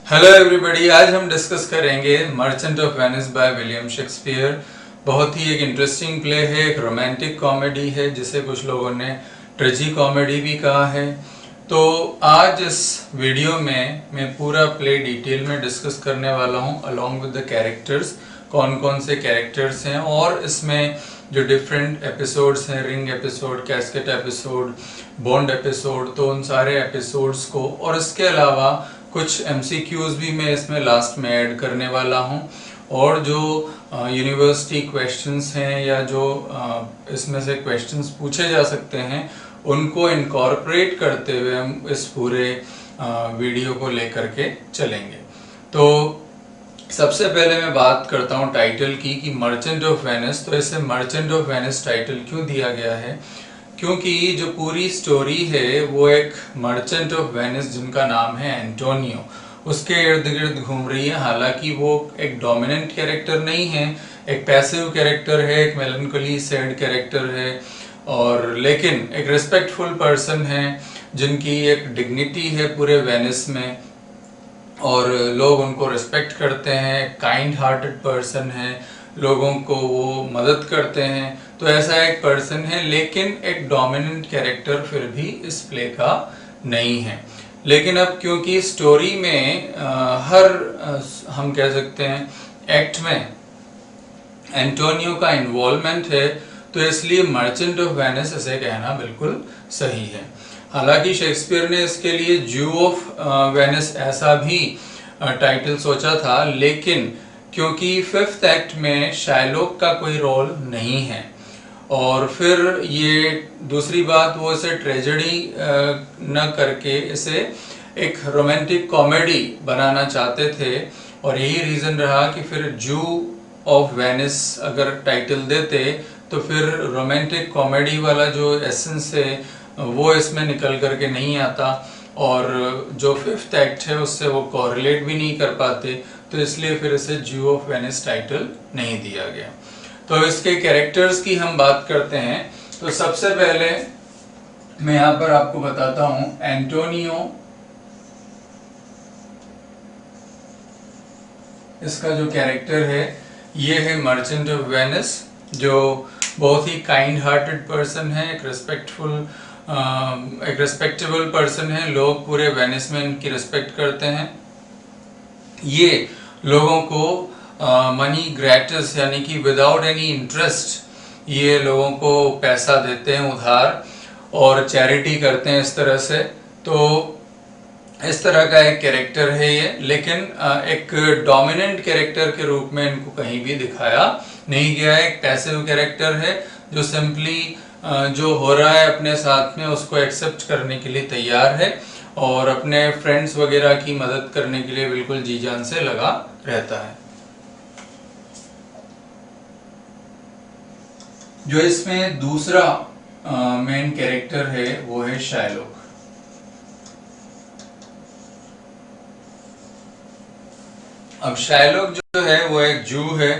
Hello everybody, आज हम discuss करेंगे merchant of Venice by William Shakespeare. बहुत ही एक इंटरेस्टिंग प्ले है, एक रोमांटिक कॉमेडी है जिसे कुछ लोगों ने ट्रेजी कॉमेडी भी कहा है। तो आज इस वीडियो में मैं पूरा प्ले डिटेल में डिस्कस करने वाला हूँ अलोंग विद द कैरेक्टर्स, कौन कौन से कैरेक्टर्स हैं और इसमें जो डिफरेंट एपिसोड्स हैं, ring episode, casket episode, bond episode, तो उन सारे एपिसोड्स को और इसके अलावा कुछ MCQs भी मैं इसमें लास्ट में ऐड करने वाला हूँ। और जो यूनिवर्सिटी क्वेश्चंस हैं या जो इसमें से क्वेश्चंस पूछे जा सकते हैं उनको इनकॉर्पोरेट करते हुए हम इस पूरे वीडियो को लेकर के चलेंगे। तो सबसे पहले मैं बात करता हूँ टाइटल की कि मर्चेंट ऑफ वेनिस। तो इसे मर्चेंट ऑफ वेनिस टाइटल क्यों दिया गया है? क्योंकि जो पूरी स्टोरी है वो एक मर्चेंट ऑफ वेनिस जिनका नाम है एंटोनियो, उसके इर्द गिर्द घूम रही है। हालांकि वो एक डोमिनेंट कैरेक्टर नहीं है, एक पैसिव कैरेक्टर है, एक मेलनकोली सैड कैरेक्टर है, और लेकिन एक रिस्पेक्टफुल पर्सन है जिनकी एक डिग्निटी है पूरे वेनिस में और लोग उनको रिस्पेक्ट करते हैं। काइंड हार्टेड पर्सन है, लोगों को वो मदद करते हैं। तो ऐसा एक पर्सन है, लेकिन एक डोमिनेंट कैरेक्टर फिर भी इस प्ले का नहीं है। लेकिन अब क्योंकि स्टोरी में हम कह सकते हैं एक्ट में एंटोनियो का इन्वॉल्वमेंट है, तो इसलिए मर्चेंट ऑफ वेनिस इसे कहना बिल्कुल सही है। हालांकि शेक्सपियर ने इसके लिए ज्यू ऑफ वेनिस ऐसा भी टाइटल सोचा था, लेकिन क्योंकि फिफ्थ एक्ट में शाइलॉक का कोई रोल नहीं है और फिर ये दूसरी बात वो इसे ट्रेजेडी न करके इसे एक रोमांटिक कॉमेडी बनाना चाहते थे, और यही रीज़न रहा कि फिर जू ऑफ वेनिस अगर टाइटल देते तो फिर रोमांटिक कॉमेडी वाला जो एसेंस है वो इसमें निकल करके नहीं आता और जो फिफ्थ एक्ट है उससे वो कोरिलेट भी नहीं कर पाते, तो इसलिए फिर इसे जू ऑफ वेनिस टाइटल नहीं दिया गया। तो इसके कैरेक्टर्स की हम बात करते हैं। तो सबसे पहले मैं यहाँ पर आपको बताता हूँ एंटोनियो, इसका जो कैरेक्टर है ये है मर्चेंट ऑफ वेनिस, जो बहुत ही काइंड हार्टेड पर्सन है, एक रिस्पेक्टेबल पर्सन है। लोग पूरे वेनिस में इनकी रिस्पेक्ट करते हैं। ये लोगों को मनी ग्रेटिस यानी कि विदाउट एनी इंटरेस्ट ये लोगों को पैसा देते हैं उधार और चैरिटी करते हैं इस तरह से। तो इस तरह का एक कैरेक्टर है ये, लेकिन एक डोमिनेंट कैरेक्टर के रूप में इनको कहीं भी दिखाया नहीं गया है। एक पैसिव कैरेक्टर है जो सिंपली जो हो रहा है अपने साथ में उसको एक्सेप्ट करने के लिए तैयार है और अपने फ्रेंड्स वगैरह की मदद करने के लिए बिल्कुल जी जान से लगा रहता है। जो इसमें दूसरा मेन कैरेक्टर है वो है शाइलॉक। अब शाइलॉक जो है वो एक जू है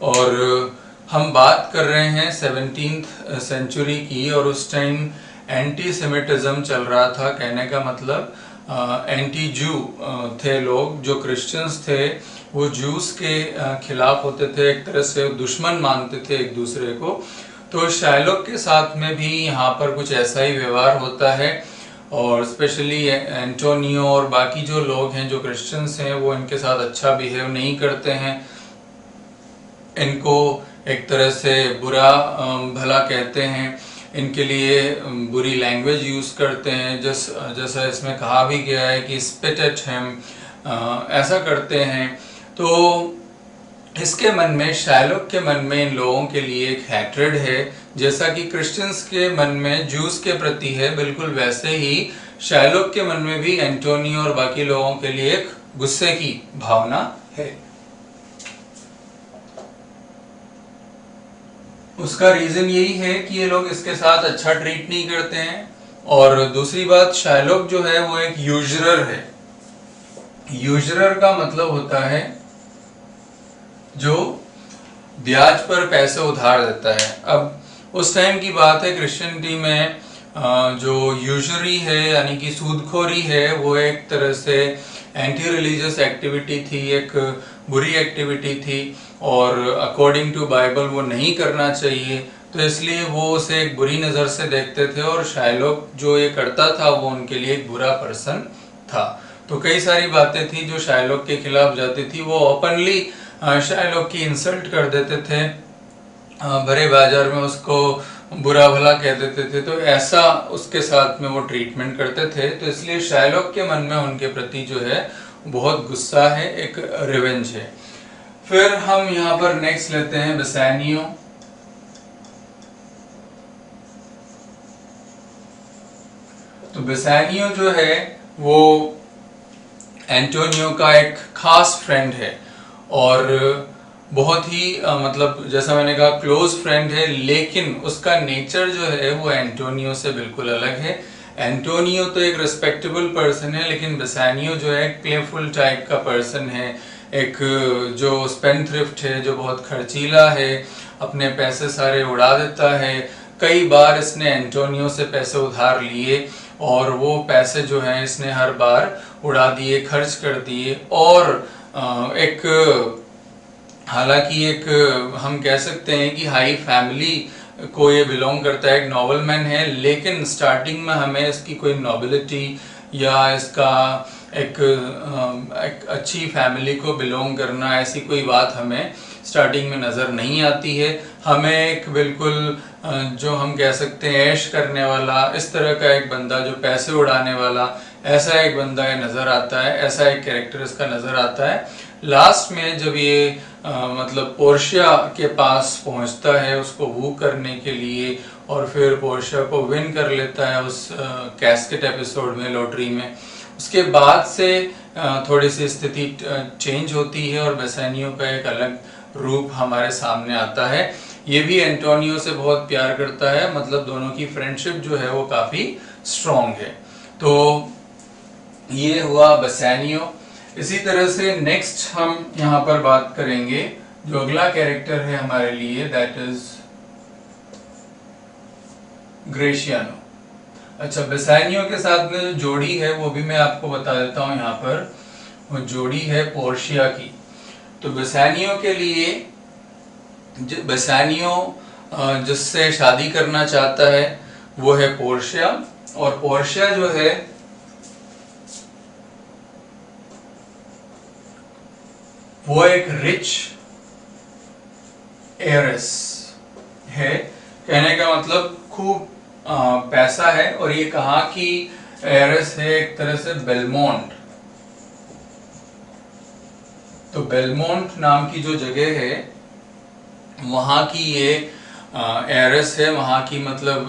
और हम बात कर रहे हैं 17th सेंचुरी की, और उस टाइम एंटी सेमिटिज्म चल रहा था। कहने का मतलब एंटी जू थे लोग, जो क्रिश्चियंस थे वो जूस के खिलाफ होते थे, एक तरह से दुश्मन मानते थे एक दूसरे को। तो शाइलॉक के साथ में भी यहाँ पर कुछ ऐसा ही व्यवहार होता है और स्पेशली एंटोनियो और बाकी जो लोग हैं जो क्रिश्चियंस हैं वो इनके साथ अच्छा बिहेव नहीं करते हैं, इनको एक तरह से बुरा भला कहते हैं, इनके लिए बुरी लैंग्वेज यूज़ करते हैं। जैसा इसमें कहा भी गया है कि स्पिट एट हिम, ऐसा करते हैं। तो इसके मन में, शाइलॉक के मन में इन लोगों के लिए एक हैट्रेड है, जैसा कि क्रिश्चियंस के मन में जूस के प्रति है, बिल्कुल वैसे ही शाइलॉक के मन में भी एंटोनियो और बाकी लोगों के लिए एक गुस्से की भावना है। उसका रीजन यही है कि ये लोग इसके साथ अच्छा ट्रीट नहीं करते हैं। और दूसरी बात, शाइलॉक जो है वो एक यूजरर है। यूजरर का मतलब होता है जो ब्याज पर पैसे उधार देता है। अब उस टाइम की बात है, क्रिश्चियनिटी में जो यूजरी है यानी कि सूदखोरी है वो एक तरह से एंटी रिलीजियस एक्टिविटी थी, एक बुरी एक्टिविटी थी और अकॉर्डिंग टू बाइबल वो नहीं करना चाहिए, तो इसलिए वो उसे एक बुरी नज़र से देखते थे और शायलॉक जो ये करता था वो उनके लिए एक बुरा पर्सन था। तो कई सारी बातें थी जो शायलॉक के खिलाफ जाती थी। वो ओपनली शायलॉक की इंसल्ट कर देते थे, भरे बाजार में उसको बुरा भला कह देते थे, तो ऐसा उसके साथ में वो ट्रीटमेंट करते थे। तो इसलिए शायलॉक के मन में उनके प्रति जो है बहुत गुस्सा है, एक रिवेंज है। फिर हम यहाँ पर नेक्स्ट लेते हैं बेसानियो। तो बेसानियो जो है वो एंटोनियो का एक खास फ्रेंड है और बहुत ही मतलब जैसा मैंने कहा क्लोज फ्रेंड है, लेकिन उसका नेचर जो है वो एंटोनियो से बिल्कुल अलग है। एंटोनियो तो एक रिस्पेक्टेबल पर्सन है, लेकिन बेसानियो जो है एक प्लेफुल टाइप का पर्सन है, एक जो स्पेंडथ्रिफ्ट है, जो बहुत खर्चीला है, अपने पैसे सारे उड़ा देता है। कई बार इसने एंटोनियो से पैसे उधार लिए और वो पैसे जो हैं इसने हर बार उड़ा दिए, खर्च कर दिए। और एक हालांकि एक हम कह सकते हैं कि हाई फैमिली को ये बिलोंग करता है, एक नॉबलमैन है, लेकिन स्टार्टिंग में हमें इसकी कोई नॉबिलिटी या इसका एक अच्छी फैमिली को बिलोंग करना ऐसी कोई बात हमें स्टार्टिंग में नज़र नहीं आती है। हमें एक बिल्कुल जो हम कह सकते हैं ऐश करने वाला, इस तरह का एक बंदा जो पैसे उड़ाने वाला, ऐसा एक बंदा ये नज़र आता है, ऐसा एक कैरेक्टर इसका नज़र आता है। लास्ट में जब ये मतलब पोर्शिया के पास पहुंचता है उसको वू करने के लिए और फिर पोर्शिया को विन कर लेता है उस कैस्केट एपिसोड में, लॉटरी में, उसके बाद से थोड़ी सी स्थिति चेंज होती है और बेसानियो का एक अलग रूप हमारे सामने आता है। ये भी एंटोनियो से बहुत प्यार करता है, मतलब दोनों की फ्रेंडशिप जो है वो काफ़ी स्ट्रॉन्ग है। तो ये हुआ बेसानियो। इसी तरह से नेक्स्ट हम यहाँ पर बात करेंगे जो अगला कैरेक्टर है हमारे लिए, दैट इज ग्रेशियानो। अच्छा, बेसानियो के साथ में जो जोड़ी है वो भी मैं आपको बता देता हूँ यहाँ पर। वो जोड़ी है पोर्शिया की। तो बेसानियो के लिए बेसानियो जिससे शादी करना चाहता है वो है पोर्शिया, और पोर्शिया जो है वो एक रिच एयरेस है। कहने का मतलब खूब पैसा है, और ये कहाँ की एयरेस है? एक तरह से बेलमोंट। तो बेलमोंट नाम की जो जगह है वहाँ की ये एयरेस है, वहाँ की मतलब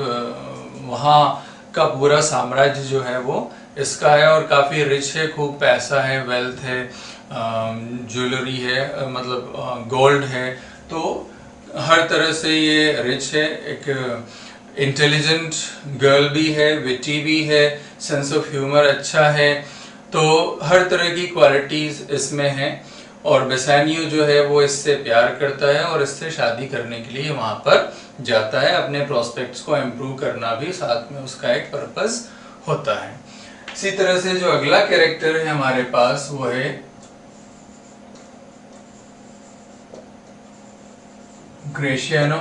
वहाँ का पूरा साम्राज्य जो है वो इसका है और काफ़ी रिच है, खूब पैसा है, वेल्थ है, ज्वेलरी है, मतलब गोल्ड है। तो हर तरह से ये रिच है, एक इंटेलिजेंट गर्ल भी है, विटी भी है, सेंस ऑफ ह्यूमर अच्छा है, तो हर तरह की क्वालिटीज़ इसमें हैं। और बेसानियो जो है वो इससे प्यार करता है और इससे शादी करने के लिए वहाँ पर जाता है। अपने प्रोस्पेक्ट्स को इम्प्रूव करना भी साथ में उसका एक पर्पस होता है। इसी तरह से जो अगला कैरेक्टर है हमारे पास वो है ग्रेशियानो।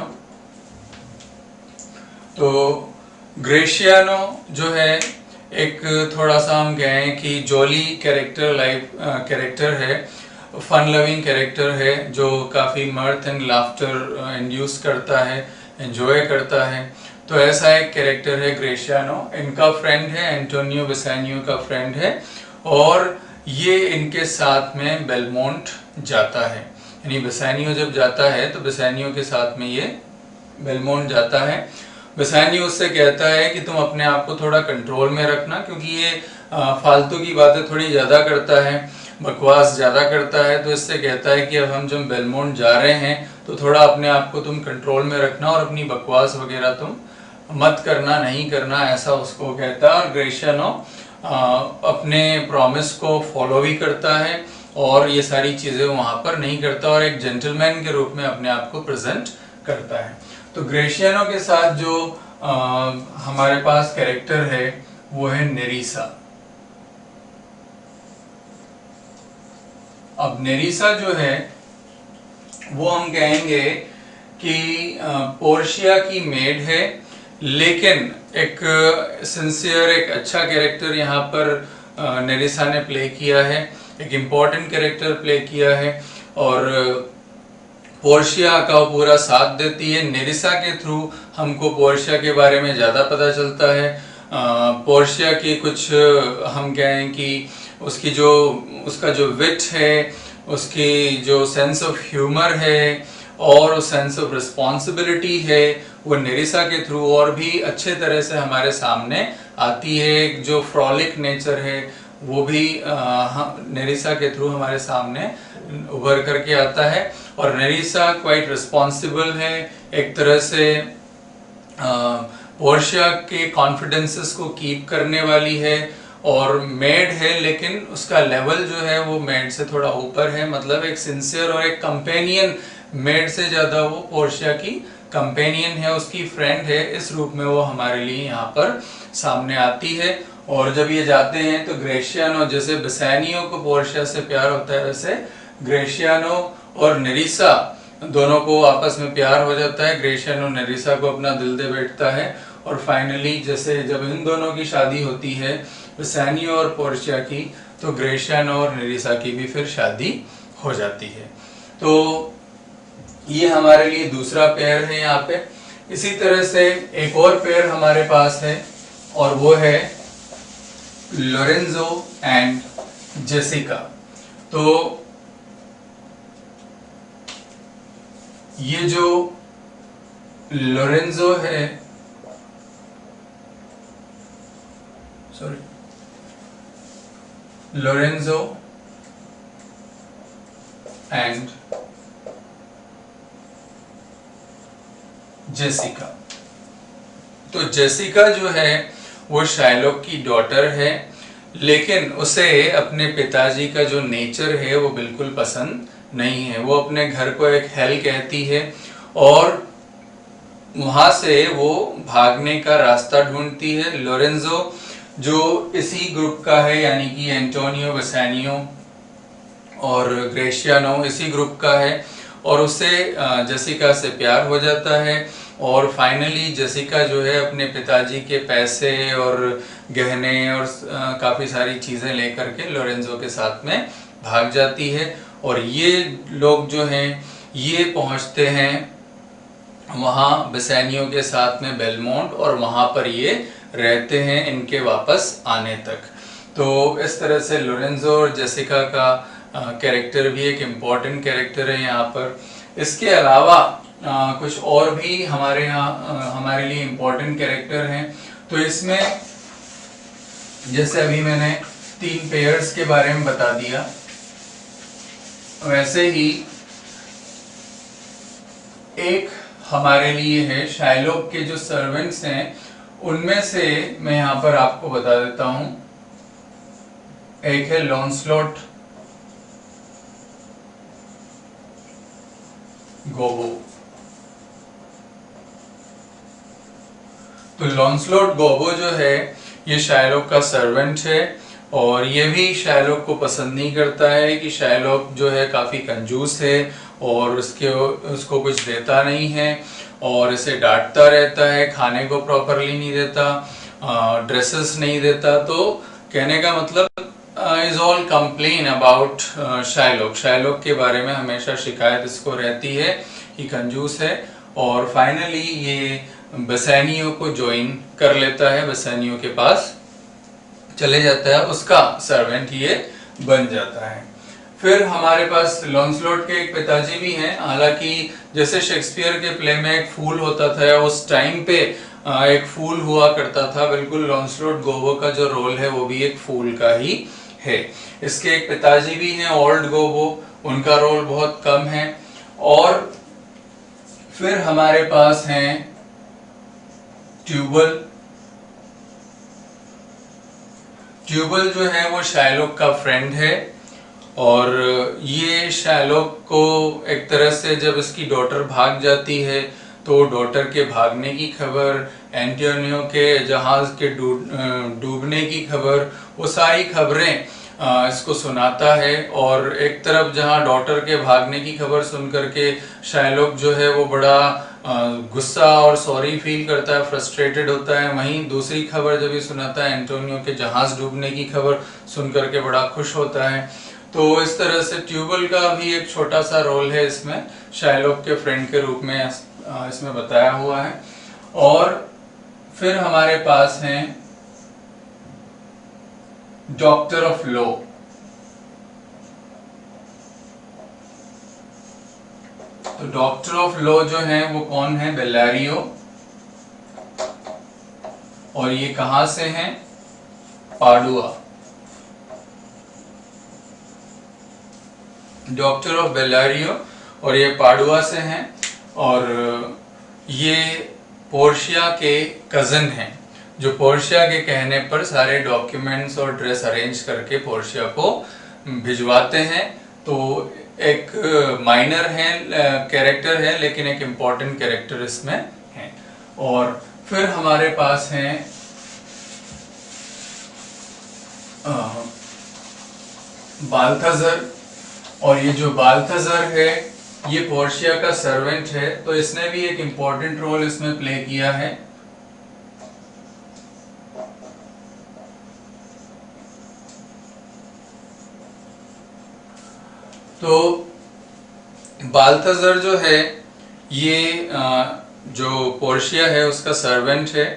तो ग्रेशियानो जो है एक थोड़ा सा हम कहें कि जॉली कैरेक्टर है, फन लविंग कैरेक्टर है, जो काफ़ी मर्थ एंड लाफ्टर इंड्यूस करता है, एंजॉय करता है। तो ऐसा एक कैरेक्टर है ग्रेशियानो। इनका फ्रेंड है, एंटोनियो बेसानियो का फ्रेंड है, और ये इनके साथ में बेलमोंट जाता है। यानी बेसानियो जब जाता है तो बेसानियो के साथ में ये बेलमोंट जाता है। बेसानियो उससे कहता है कि तुम अपने आप को थोड़ा कंट्रोल में रखना, क्योंकि ये फालतू की बातें थोड़ी ज़्यादा करता है, बकवास ज़्यादा करता है। तो इससे कहता है कि अब हम जब बेलमोंट जा रहे हैं तो थोड़ा अपने आप को तुम कंट्रोल में रखना और अपनी बकवास वगैरह तुम मत करना, नहीं करना, ऐसा उसको कहता है। और ग्रेशियानो अपने प्रॉमिस को फॉलो भी करता है और ये सारी चीज़ें वहाँ पर नहीं करता, और एक जेंटलमैन के रूप में अपने आप को प्रेजेंट करता है। तो ग्रेशियानो के साथ जो हमारे पास कैरेक्टर है वो है नेरिसा। अब नेरिसा जो है वो हम कहेंगे कि पोर्शिया की मेड है, लेकिन एक सिंसियर, एक अच्छा कैरेक्टर यहाँ पर नेरिसा ने प्ले किया है, एक इम्पॉर्टेंट कैरेक्टर प्ले किया है और पोर्शिया का पूरा साथ देती है। नेरिसा के थ्रू हमको पोर्शिया के बारे में ज़्यादा पता चलता है। पोर्शिया की कुछ हम कहें कि उसका जो विट है, उसकी जो सेंस ऑफ ह्यूमर है और सेंस ऑफ रिस्पॉन्सिबिलिटी है, वो नेरिसा के थ्रू और भी अच्छे तरह से हमारे सामने आती है। जो फ्रॉलिक नेचर है वो भी नेरिसा के थ्रू हमारे सामने उभर करके आता है। और नेरिसा क्वाइट रिस्पॉन्सिबल है, एक तरह से पोर्शिया के कॉन्फिडेंसेस को कीप करने वाली है और मेड है, लेकिन उसका लेवल जो है वो मेड से थोड़ा ऊपर है। मतलब एक सिंसियर और एक कंपेनियन, मेड से ज़्यादा वो पोर्शिया की कंपेनियन है, उसकी फ्रेंड है। इस रूप में वो हमारे लिए यहाँ पर सामने आती है। और जब ये जाते हैं तो ग्रेशियानो, जैसे बेसानियो को पोर्शिया से प्यार होता है, वैसे ग्रेशियानो और नेरिसा दोनों को आपस में प्यार हो जाता है। ग्रेशियानो नेरिसा को अपना दिल दे बैठता है और फाइनली जैसे जब इन दोनों की शादी होती है, बेसानियो और पोर्शिया की, तो ग्रेशियानो और नेरिसा की भी फिर शादी हो जाती है। तो ये हमारे लिए दूसरा पेयर है यहाँ पे। इसी तरह से एक और पेयर हमारे पास है और वो है लोरेंजो एंड जेसिका। तो ये जो लोरेंजो है, लोरेंजो एंड जेसिका, तो जेसिका जो है वो शाइलॉक की डॉटर है, लेकिन उसे अपने पिताजी का जो नेचर है वो बिल्कुल पसंद नहीं है। वो अपने घर को एक हेल कहती है और वहां से वो भागने का रास्ता ढूंढती है। लोरेंजो जो इसी ग्रुप का है, यानी कि एंटोनियो, बेसानियो और ग्रेशियानो इसी ग्रुप का है और उससे जेसिका से प्यार हो जाता है। और फाइनली जेसिका जो है अपने पिताजी के पैसे और गहने और काफ़ी सारी चीज़ें लेकर के लोरेंजो के साथ में भाग जाती है। और ये लोग जो हैं ये पहुंचते हैं वहाँ बेसानियो के साथ में बेलमोंट और वहाँ पर ये रहते हैं इनके वापस आने तक। तो इस तरह से लोरेंजो और जेसिका का कैरेक्टर भी एक इम्पॉर्टेंट कैरेक्टर है यहाँ पर। इसके अलावा कुछ और भी हमारे यहाँ हमारे लिए इम्पोर्टेंट कैरेक्टर हैं। तो इसमें जैसे अभी मैंने 3 पेयर्स के बारे में बता दिया, वैसे ही एक हमारे लिए है शाइलॉक के जो सर्वेंट्स हैं, उनमें से मैं यहाँ पर आपको बता देता हूँ। एक है लॉन्सलॉट गोबो। तो लॉन्सलॉट गोबो जो है ये शाइलॉक का सर्वेंट है और ये भी शाइलॉक को पसंद नहीं करता है कि शाइलॉक जो है काफ़ी कंजूस है और उसको कुछ देता नहीं है और इसे डांटता रहता है, खाने को प्रॉपरली नहीं देता, ड्रेसेस नहीं देता। तो कहने का मतलब is all complain about Shylock. Shylock के बारे में हमेशा शिकायत इसको रहती है कि कंजूस है। और फाइनली ये बेसानियो को ज्वाइन कर लेता है, बेसानियो के पास चले जाता है, उसका सर्वेंट ये बन जाता है। फिर हमारे पास लॉन्सलॉट के एक पिताजी भी हैं। हालांकि जैसे शेक्सपियर के प्ले में एक फूल होता था, उस टाइम पे एक फूल हुआ करता था, बिल्कुल लॉन्सलॉट गोबो का जो रोल है वो भी एक फूल का ही है। इसके एक पिताजी भी हैं ओल्ड गोबो, उनका रोल बहुत कम है। और फिर हमारे पास हैं ट्यूबल। ट्यूबल जो है वो शाइलॉक का फ्रेंड है और ये शाइलॉक को एक तरह से जब इसकी डॉटर भाग जाती है तो डॉटर के भागने की खबर एंटोनियो के जहाज के डूबने की खबर, वो सारी खबरें इसको सुनाता है। और एक तरफ जहां डॉटर के भागने की खबर सुन करके शाइलॉक जो है वो बड़ा गुस्सा और सॉरी फील करता है, फ्रस्ट्रेटेड होता है, वहीं दूसरी खबर जब ये सुनाता है एंटोनियो के जहाज डूबने की खबर सुन करके बड़ा खुश होता है। तो इस तरह से ट्यूबल का भी एक छोटा सा रोल है इसमें, शाइलॉक के फ्रेंड के रूप में इसमें बताया हुआ है। और फिर हमारे पास हैं डॉक्टर ऑफ लॉ। तो डॉक्टर ऑफ लॉ जो है वो कौन है? बेलारियो। और ये कहां से हैं? पाडुआ। डॉक्टर ऑफ बेलारियो और ये पाडुआ से हैं। और ये पोर्शिया के कजन हैं, जो पोर्शिया के कहने पर सारे डॉक्यूमेंट्स और ड्रेस अरेंज करके पोर्शिया को भिजवाते हैं। तो एक माइनर है कैरेक्टर है, लेकिन एक इम्पॉर्टेंट कैरेक्टर इसमें है। और फिर हमारे पास हैं बाल्थाजर। और ये जो बाल्थाजर है ये पोर्शिया का सर्वेंट है, तो इसने भी एक इम्पॉर्टेंट रोल इसमें प्ले किया है। तो बाल्थाजर जो है ये जो पोर्शिया है उसका सर्वेंट है,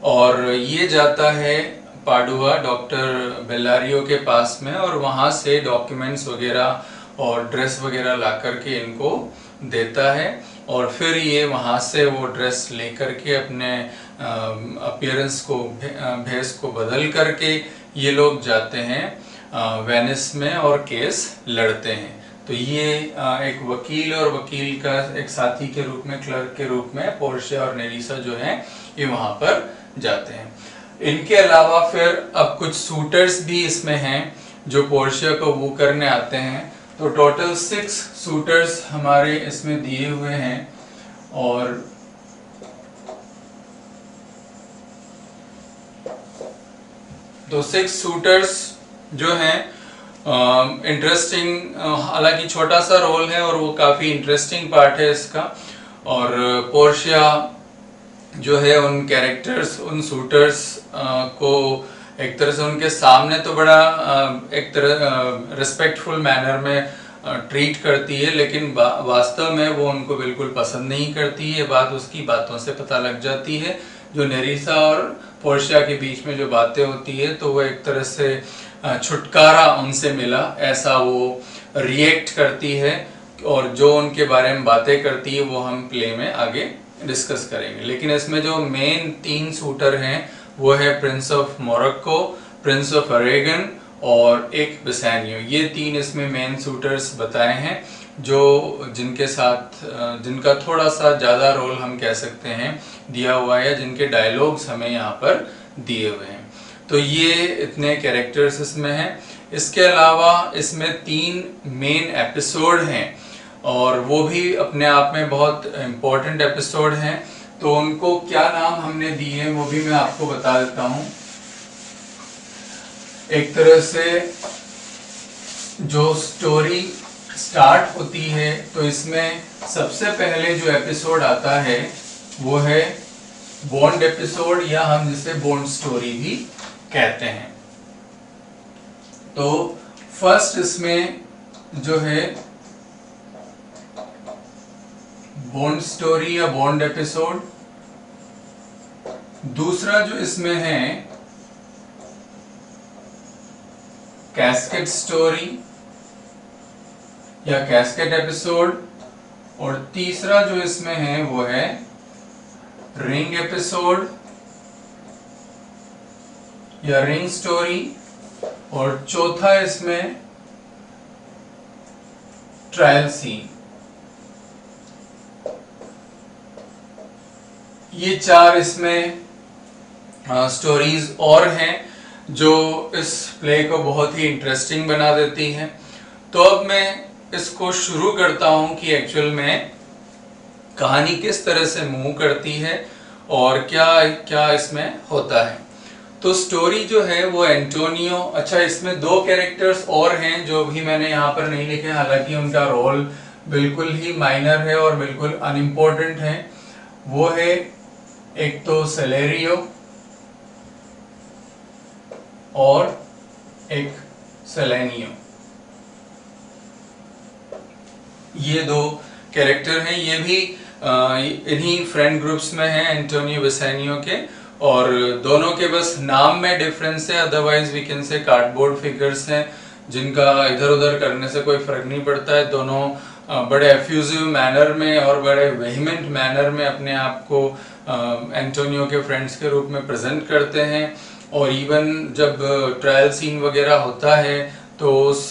और ये जाता है पाडुआ डॉक्टर बेलारियो के पास में, और वहाँ से डॉक्यूमेंट्स वगैरह और ड्रेस वगैरह ला करके इनको देता है। और फिर ये वहाँ से वो ड्रेस लेकर के अपने अपीयरेंस को, भेस को बदल करके ये लोग जाते हैं वेनिस में और केस लड़ते हैं। तो ये एक वकील और वकील का एक साथी के रूप में, क्लर्क के रूप में पोर्शिया और नेरिसा जो हैं ये वहाँ पर जाते हैं। इनके अलावा फिर अब कुछ सूटर्स भी इसमें हैं जो पोर्शिया को वो करने आते हैं। तो टोटल 6 सूटर्स हमारे इसमें दिए हुए हैं। और तो 6 सूटर्स जो हैं इंटरेस्टिंग, हालांकि छोटा सा रोल है और वो काफी इंटरेस्टिंग पार्ट है इसका। और पोर्शिया जो है उन कैरेक्टर्स, उन सूटर्स को एक तरह से उनके सामने तो बड़ा एक तरह रिस्पेक्टफुल मैनर में ट्रीट करती है, लेकिन वास्तव में वो उनको बिल्कुल पसंद नहीं करती है। ये बात उसकी बातों से पता लग जाती है। जो नेरिसा और पोर्शिया के बीच में जो बातें होती है, तो वो एक तरह से छुटकारा उनसे मिला ऐसा वो रिएक्ट करती है। और जो उनके बारे में बातें करती है वो हम प्ले में आगे डिस्कस करेंगे। लेकिन इसमें जो मेन 3 शूटर हैं वो है Prince of Morocco, Prince of Oregon और एक बिसानियो। ये 3 इसमें मेन शूटर्स बताए हैं जो जिनके साथ जिनका थोड़ा सा ज़्यादा रोल हम कह सकते हैं दिया हुआ है, जिनके डायलॉग्स हमें यहाँ पर दिए हुए हैं। तो ये इतने कैरेक्टर्स इसमें हैं। इसके अलावा इसमें 3 मेन एपिसोड हैं और वो भी अपने आप में बहुत इम्पोर्टेंट एपिसोड हैं। तो उनको क्या नाम हमने दिए हैं वो भी मैं आपको बता देता हूँ। एक तरह से जो स्टोरी स्टार्ट होती है तो इसमें सबसे पहले जो एपिसोड आता है वो है बॉन्ड एपिसोड, या हम जिसे बॉन्ड स्टोरी भी कहते हैं। तो फर्स्ट इसमें जो है बॉन्ड स्टोरी या बॉन्ड एपिसोड, दूसरा जो इसमें है कैस्केट स्टोरी या कैस्केट एपिसोड, और तीसरा जो इसमें है वो है रिंग एपिसोड या रिंग स्टोरी, और चौथा इसमें ट्रायल सीन। ये 4 इसमें स्टोरीज और हैं जो इस प्ले को बहुत ही इंटरेस्टिंग बना देती हैं। तो अब मैं इसको शुरू करता हूं कि एक्चुअल में कहानी किस तरह से मूव करती है और क्या क्या इसमें होता है। तो स्टोरी जो है वो एंटोनियो, अच्छा इसमें दो कैरेक्टर्स और हैं जो भी मैंने यहाँ पर नहीं लिखे, हालांकि उनका रोल बिल्कुल ही माइनर है और बिल्कुल अनइम्पोर्टेंट है। वो है एक तो सेलेरियो और एक सेलेनियो, ये दो कैरेक्टर हैं। ये भी इन्हीं फ्रेंड ग्रुप्स में हैं एंटोनियो बेसानियो के, और दोनों के बस नाम में डिफरेंस है, otherwise we can say cardboard figures हैं जिनका इधर उधर करने से कोई फर्क नहीं पड़ता है। दोनों बड़े एफ्यूजिव मैनर में और बड़े वेहिमेंट मैनर में अपने आप को एंटोनियो के फ्रेंड्स के रूप में प्रेजेंट करते हैं। और इवन जब ट्रायल सीन वगैरह होता है तो उस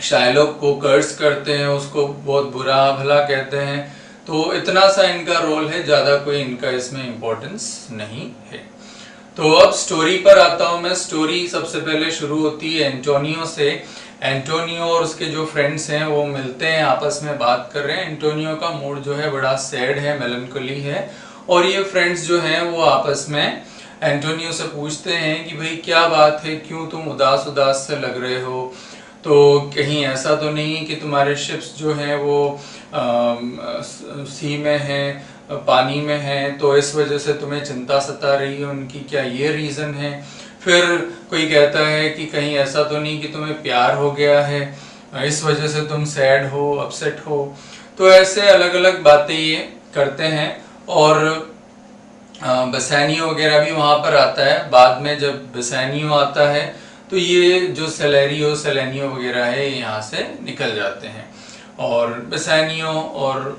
शाइलॉक को कर्स करते हैं, उसको बहुत बुरा भला कहते हैं। तो इतना सा इनका रोल है, ज़्यादा कोई इनका इसमें इम्पोर्टेंस नहीं है। तो अब स्टोरी पर आता हूँ मैं। स्टोरी सबसे पहले शुरू होती है एंटोनियो से। एंटोनियो और उसके जो फ्रेंड्स हैं वो मिलते हैं, आपस में बात कर रहे हैं। एंटोनियो का मूड जो है बड़ा सैड है, मेलनकोली है, और ये फ्रेंड्स जो हैं वो आपस में एंटोनियो से पूछते हैं कि भाई क्या बात है, क्यों तुम उदास उदास से लग रहे हो। तो कहीं ऐसा तो नहीं कि तुम्हारे शिप्स जो हैं वो सी में हैं, पानी में हैं, तो इस वजह से तुम्हें चिंता सता रही है उनकी, क्या ये रीज़न है। फिर कोई कहता है कि कहीं ऐसा तो नहीं कि तुम्हें प्यार हो गया है, इस वजह से तुम सैड हो, अपसेट हो। तो ऐसे अलग अलग बातें ये करते हैं। और बेसानियो वगैरह भी वहाँ पर आता है बाद में। जब बेसानियो आता है तो ये जो सेलेनियो वगैरह है यहाँ से निकल जाते हैं, और बेसानियो और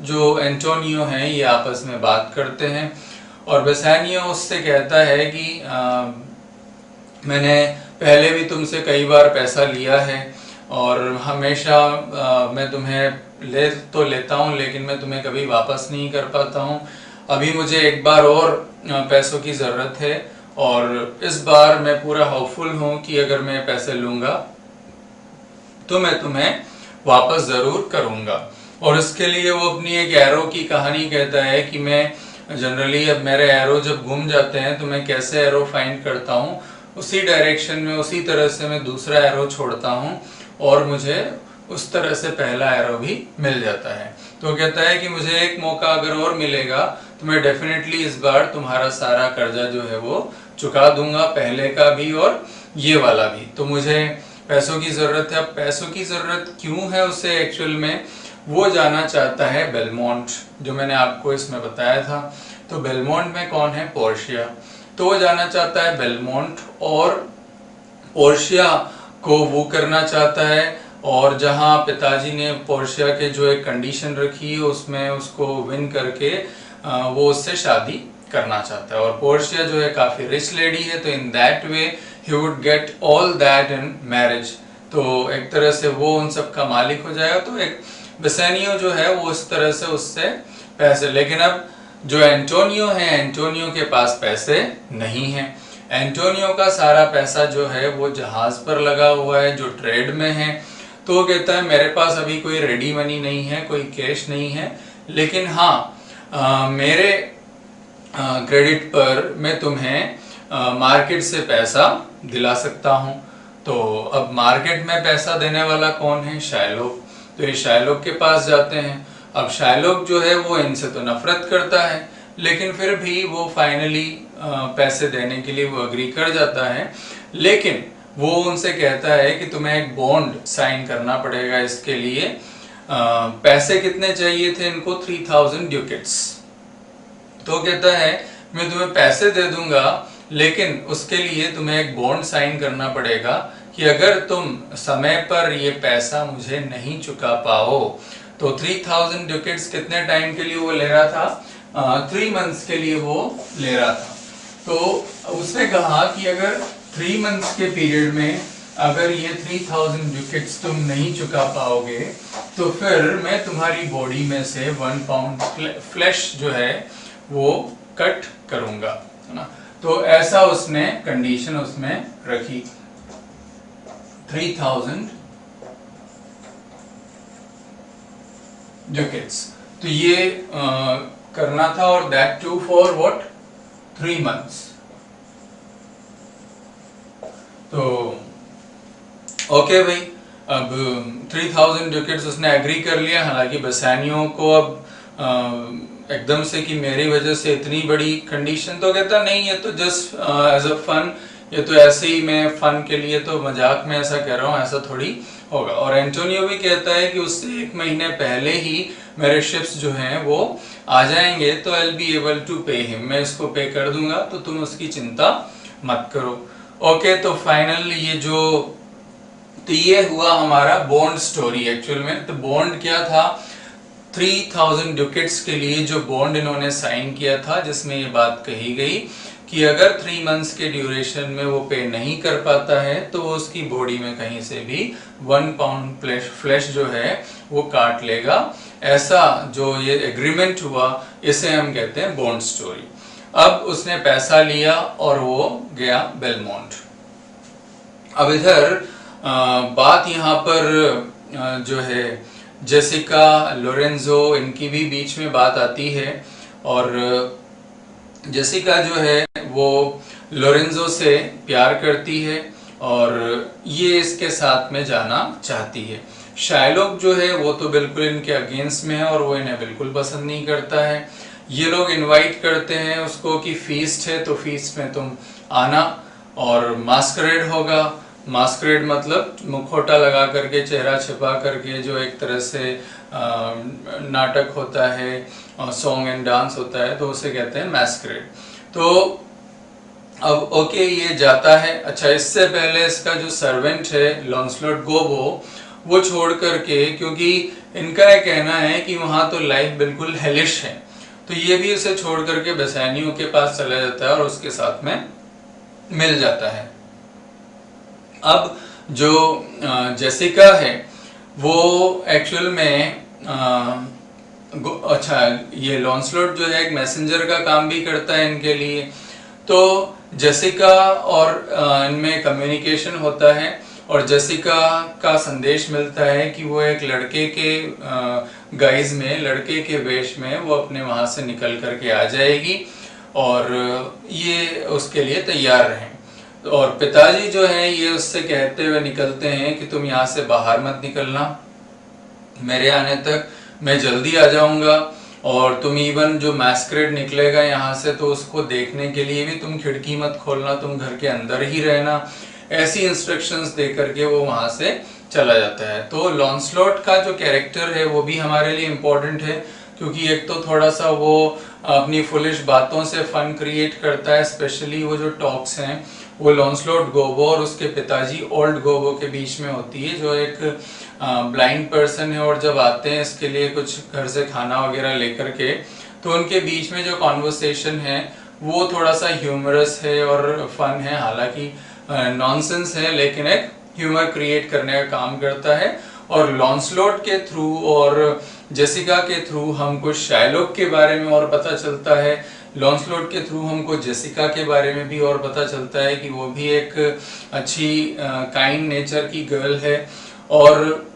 जो एंटोनियो हैं ये आपस में बात करते हैं। और बेसानियो उससे कहता है कि मैंने पहले भी तुमसे कई बार पैसा लिया है और हमेशा मैं तुम्हें लेता हूँ, लेकिन मैं तुम्हें कभी वापस नहीं कर पाता हूँ। अभी मुझे एक बार और पैसों की ज़रूरत है, और इस बार मैं पूरा होपफुल हूँ कि अगर मैं पैसे लूँगा तो मैं तुम्हें वापस ज़रूर करूँगा। और इसके लिए वो अपनी एक एरो की कहानी कहता है कि मैं जनरली अब मेरे एरो जब गुम जाते हैं तो मैं कैसे एरो फाइंड करता हूँ, उसी डायरेक्शन में उसी तरह से मैं दूसरा एरो छोड़ता हूँ और मुझे उस तरह से पहला एरो भी मिल जाता है। तो कहता है कि मुझे एक मौका अगर और मिलेगा तो मैं डेफिनेटली इस बार तुम्हारा सारा कर्जा जो है वो चुका दूंगा, पहले का भी और ये वाला भी। तो मुझे पैसों की ज़रूरत है। अब पैसों की ज़रूरत क्यों है उसे एक्चुअल में, वो जाना चाहता है बेलमोंट, जो मैंने आपको इसमें बताया था। तो बेलमोंट में कौन है, पोर्शिया। तो वो जाना चाहता है बेलमोंट और पोर्शिया को वो करना चाहता है। और जहाँ पिताजी ने पोर्शिया के जो एक कंडीशन रखी है उसमें उसको विन करके वो उससे शादी करना चाहता है। और पोर्शिया जो है काफ़ी रिच लेडी है, तो in that way he would get all that in marriage. तो एक तरह से वो उन सब का मालिक हो जाएगा। तो एक बेसानियो जो है वो इस तरह से उससे पैसे, लेकिन अब जो एंटोनियो है, एंटोनियो के पास पैसे नहीं हैं। एंटोनियो का सारा पैसा जो है वो जहाज पर लगा हुआ है जो ट्रेड में है। तो वो कहता है मेरे पास अभी कोई रेडी मनी नहीं है, कोई कैश नहीं है, लेकिन हाँ मेरे क्रेडिट पर मैं तुम्हें मार्केट से पैसा दिला सकता हूँ। तो अब मार्केट में पैसा देने वाला कौन है, शाइलॉक। तो ये शाइलॉक के पास जाते हैं। अब शाइलॉक जो है वो इनसे तो नफरत करता है, लेकिन फिर भी वो फाइनली पैसे देने के लिए वो अग्री कर जाता है। लेकिन वो उनसे कहता है कि तुम्हें एक बॉन्ड साइन करना पड़ेगा इसके लिए। पैसे कितने चाहिए थे इनको, 3000 ड्यूकेट्स। तो कहता है मैं तुम्हें पैसे दे दूंगा, लेकिन उसके लिए तुम्हें एक बॉन्ड साइन करना पड़ेगा कि अगर तुम समय पर ये पैसा मुझे नहीं चुका पाओ तो 3000 ड्यूकेट्स कितने टाइम के लिए वो ले रहा था, 3 मंथ्स के लिए वो ले रहा था। तो उसने कहा कि अगर 3 मंथ्स के पीरियड में अगर ये 3000 ड्यूकेट्स तुम नहीं चुका पाओगे तो फिर मैं तुम्हारी बॉडी में से 1 पाउंड फ्लैश जो है वो कट करूंगा, है ना। तो ऐसा उसने कंडीशन उसमें रखी, 3000 ड्यूकेट्स। तो ये करना था, और that too for what 3 months। तो ओके भाई, अब 3000 ड्यूकेट्स उसने एग्री कर लिया। हालांकि बसानियो को अब एकदम से कि मेरी वजह से इतनी बड़ी कंडीशन, तो कहता नहीं, ये तो जस्ट एज अ फन, ये तो ऐसे ही मैं फन के लिए तो मजाक में ऐसा कह रहा हूँ, ऐसा थोड़ी होगा। और एंटोनियो भी कहता है कि उससे 1 महीने पहले ही मेरे शिप्स जो हैं वो आ जाएंगे, तो I will be able to pay him, मैं इसको पे कर दूंगा, तो तुम उसकी चिंता मत करो। ओके, तो फाइनल ये हुआ हमारा बॉन्ड स्टोरी। एक्चुअल में तो बॉन्ड क्या था, 3000 ड्यूकेट्स के लिए जो बॉन्ड इन्होंने साइन किया था, जिसमें ये बात कही गई कि अगर 3 मंथ्स के ड्यूरेशन में वो पे नहीं कर पाता है तो वो उसकी बॉडी में कहीं से भी 1 पाउंड फ्लैश जो है वो काट लेगा। ऐसा जो ये एग्रीमेंट हुआ, इसे हम कहते हैं बॉन्ड स्टोरी। अब उसने पैसा लिया और वो गया बेलमोंट। अब इधर बात यहाँ पर जो है जेसिका, लोरेंजो, इनकी भी बीच में बात आती है। और जेसिका जो है वो लोरेंजो से प्यार करती है और ये इसके साथ में जाना चाहती है। शायलोक जो है वो तो बिल्कुल इनके अगेंस्ट में है और वो इन्हें बिल्कुल पसंद नहीं करता है। ये लोग इनवाइट करते हैं उसको कि फीस्ट है, तो फीस्ट में तुम आना, और मास्करेड होगा। मास्करेड मतलब मुखौटा लगा करके, चेहरा छिपा करके, जो एक तरह से नाटक होता है, सॉन्ग एंड डांस होता है, तो उसे कहते हैं मैस्करेड। तो अब ओके, ये जाता है। अच्छा, इससे पहले इसका जो सर्वेंट है लॉन्सलॉट गोबो, वो छोड़ करके, क्योंकि इनका ये कहना है कि वहां तो लाइफ बिल्कुल हेलिश है, तो ये भी उसे छोड़ करके बेसानियो के पास चला जाता है और उसके साथ में मिल जाता है। अब जो जेसिका है वो एक्चुअल में अच्छा, ये लॉन्सलॉट जो है एक मैसेंजर का काम भी करता है इनके लिए। तो जेसिका और इनमें कम्युनिकेशन होता है और जेसिका का संदेश मिलता है कि वो एक लड़के के गाइज में, लड़के के वेश में वो अपने वहां से निकल करके आ जाएगी और ये उसके लिए तैयार रहें। और पिताजी जो हैं ये उससे कहते हुए निकलते हैं कि तुम यहाँ से बाहर मत निकलना, मेरे आने तक मैं जल्दी आ जाऊंगा, और तुम इवन जो मैस्करेड निकलेगा यहाँ से तो उसको देखने के लिए भी तुम खिड़की मत खोलना, तुम घर के अंदर ही रहना। ऐसी इंस्ट्रक्शंस दे करके वो वहां से चला जाता है। तो लॉन्सलॉट का जो कैरेक्टर है वो भी हमारे लिए इम्पोर्टेंट है, क्योंकि एक तो थोड़ा सा वो अपनी फुलिश बातों से फन क्रिएट करता है, स्पेशली वो जो टॉक्स हैं वो लॉन्सलॉट गोबो और उसके पिताजी ओल्ड गोबो के बीच में होती है, जो एक ब्लाइंड पर्सन है, और जब आते हैं इसके लिए कुछ घर से खाना वगैरह लेकर के, तो उनके बीच में जो कॉन्वर्सेशन है वो थोड़ा सा ह्यूमरस है और फन है। हालांकि नॉनसेंस है, लेकिन एक ह्यूमर क्रिएट करने का काम करता है। और लॉन्सलॉट के थ्रू और जेसिका के थ्रू हमको शायलोक के बारे में और पता चलता है, लॉन्सलॉट के थ्रू हमको जेसिका के बारे में भी और पता चलता है कि वो भी एक अच्छी काइंड नेचर की गर्ल है। और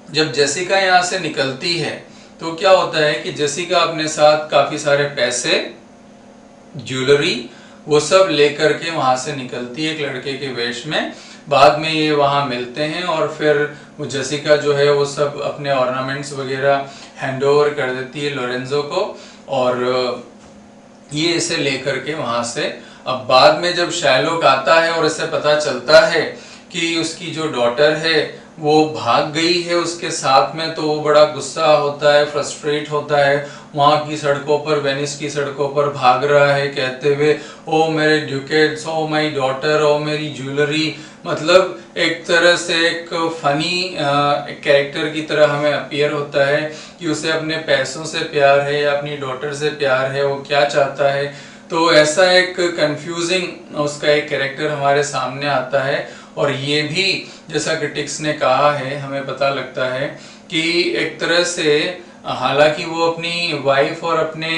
जब जेसिका यहाँ से निकलती है तो क्या होता है कि जेसिका अपने साथ काफी सारे पैसे, ज्वेलरी, वो सब लेकर के वहां से निकलती है एक लड़के के वेश में। बाद में ये वहां मिलते हैं और फिर वो जेसिका जो है वो सब अपने ऑर्नामेंट्स वगैरह हैंड ओवर कर देती है लोरेंजो को, और ये इसे लेकर के वहां से, अब बाद में जब शायलोक आता है और इसे पता चलता है कि उसकी जो डॉटर है वो भाग गई है उसके साथ में, तो वो बड़ा गुस्सा होता है, फ्रस्ट्रेट होता है, वहां की सड़कों पर, वेनिस की सड़कों पर भाग रहा है कहते हुए, ओ मेरे ड्यूकेट्स, ओ माय डॉटर, ओ मेरी ज्वेलरी। मतलब एक तरह से एक फनी कैरेक्टर की तरह हमें अपीयर होता है कि उसे अपने पैसों से प्यार है या अपनी डॉटर से प्यार है, वो क्या चाहता है। तो ऐसा एक कंफ्यूजिंग उसका एक कैरेक्टर हमारे सामने आता है। और ये भी जैसा क्रिटिक्स ने कहा है, हमें पता लगता है कि एक तरह से हालांकि वो अपनी वाइफ और अपने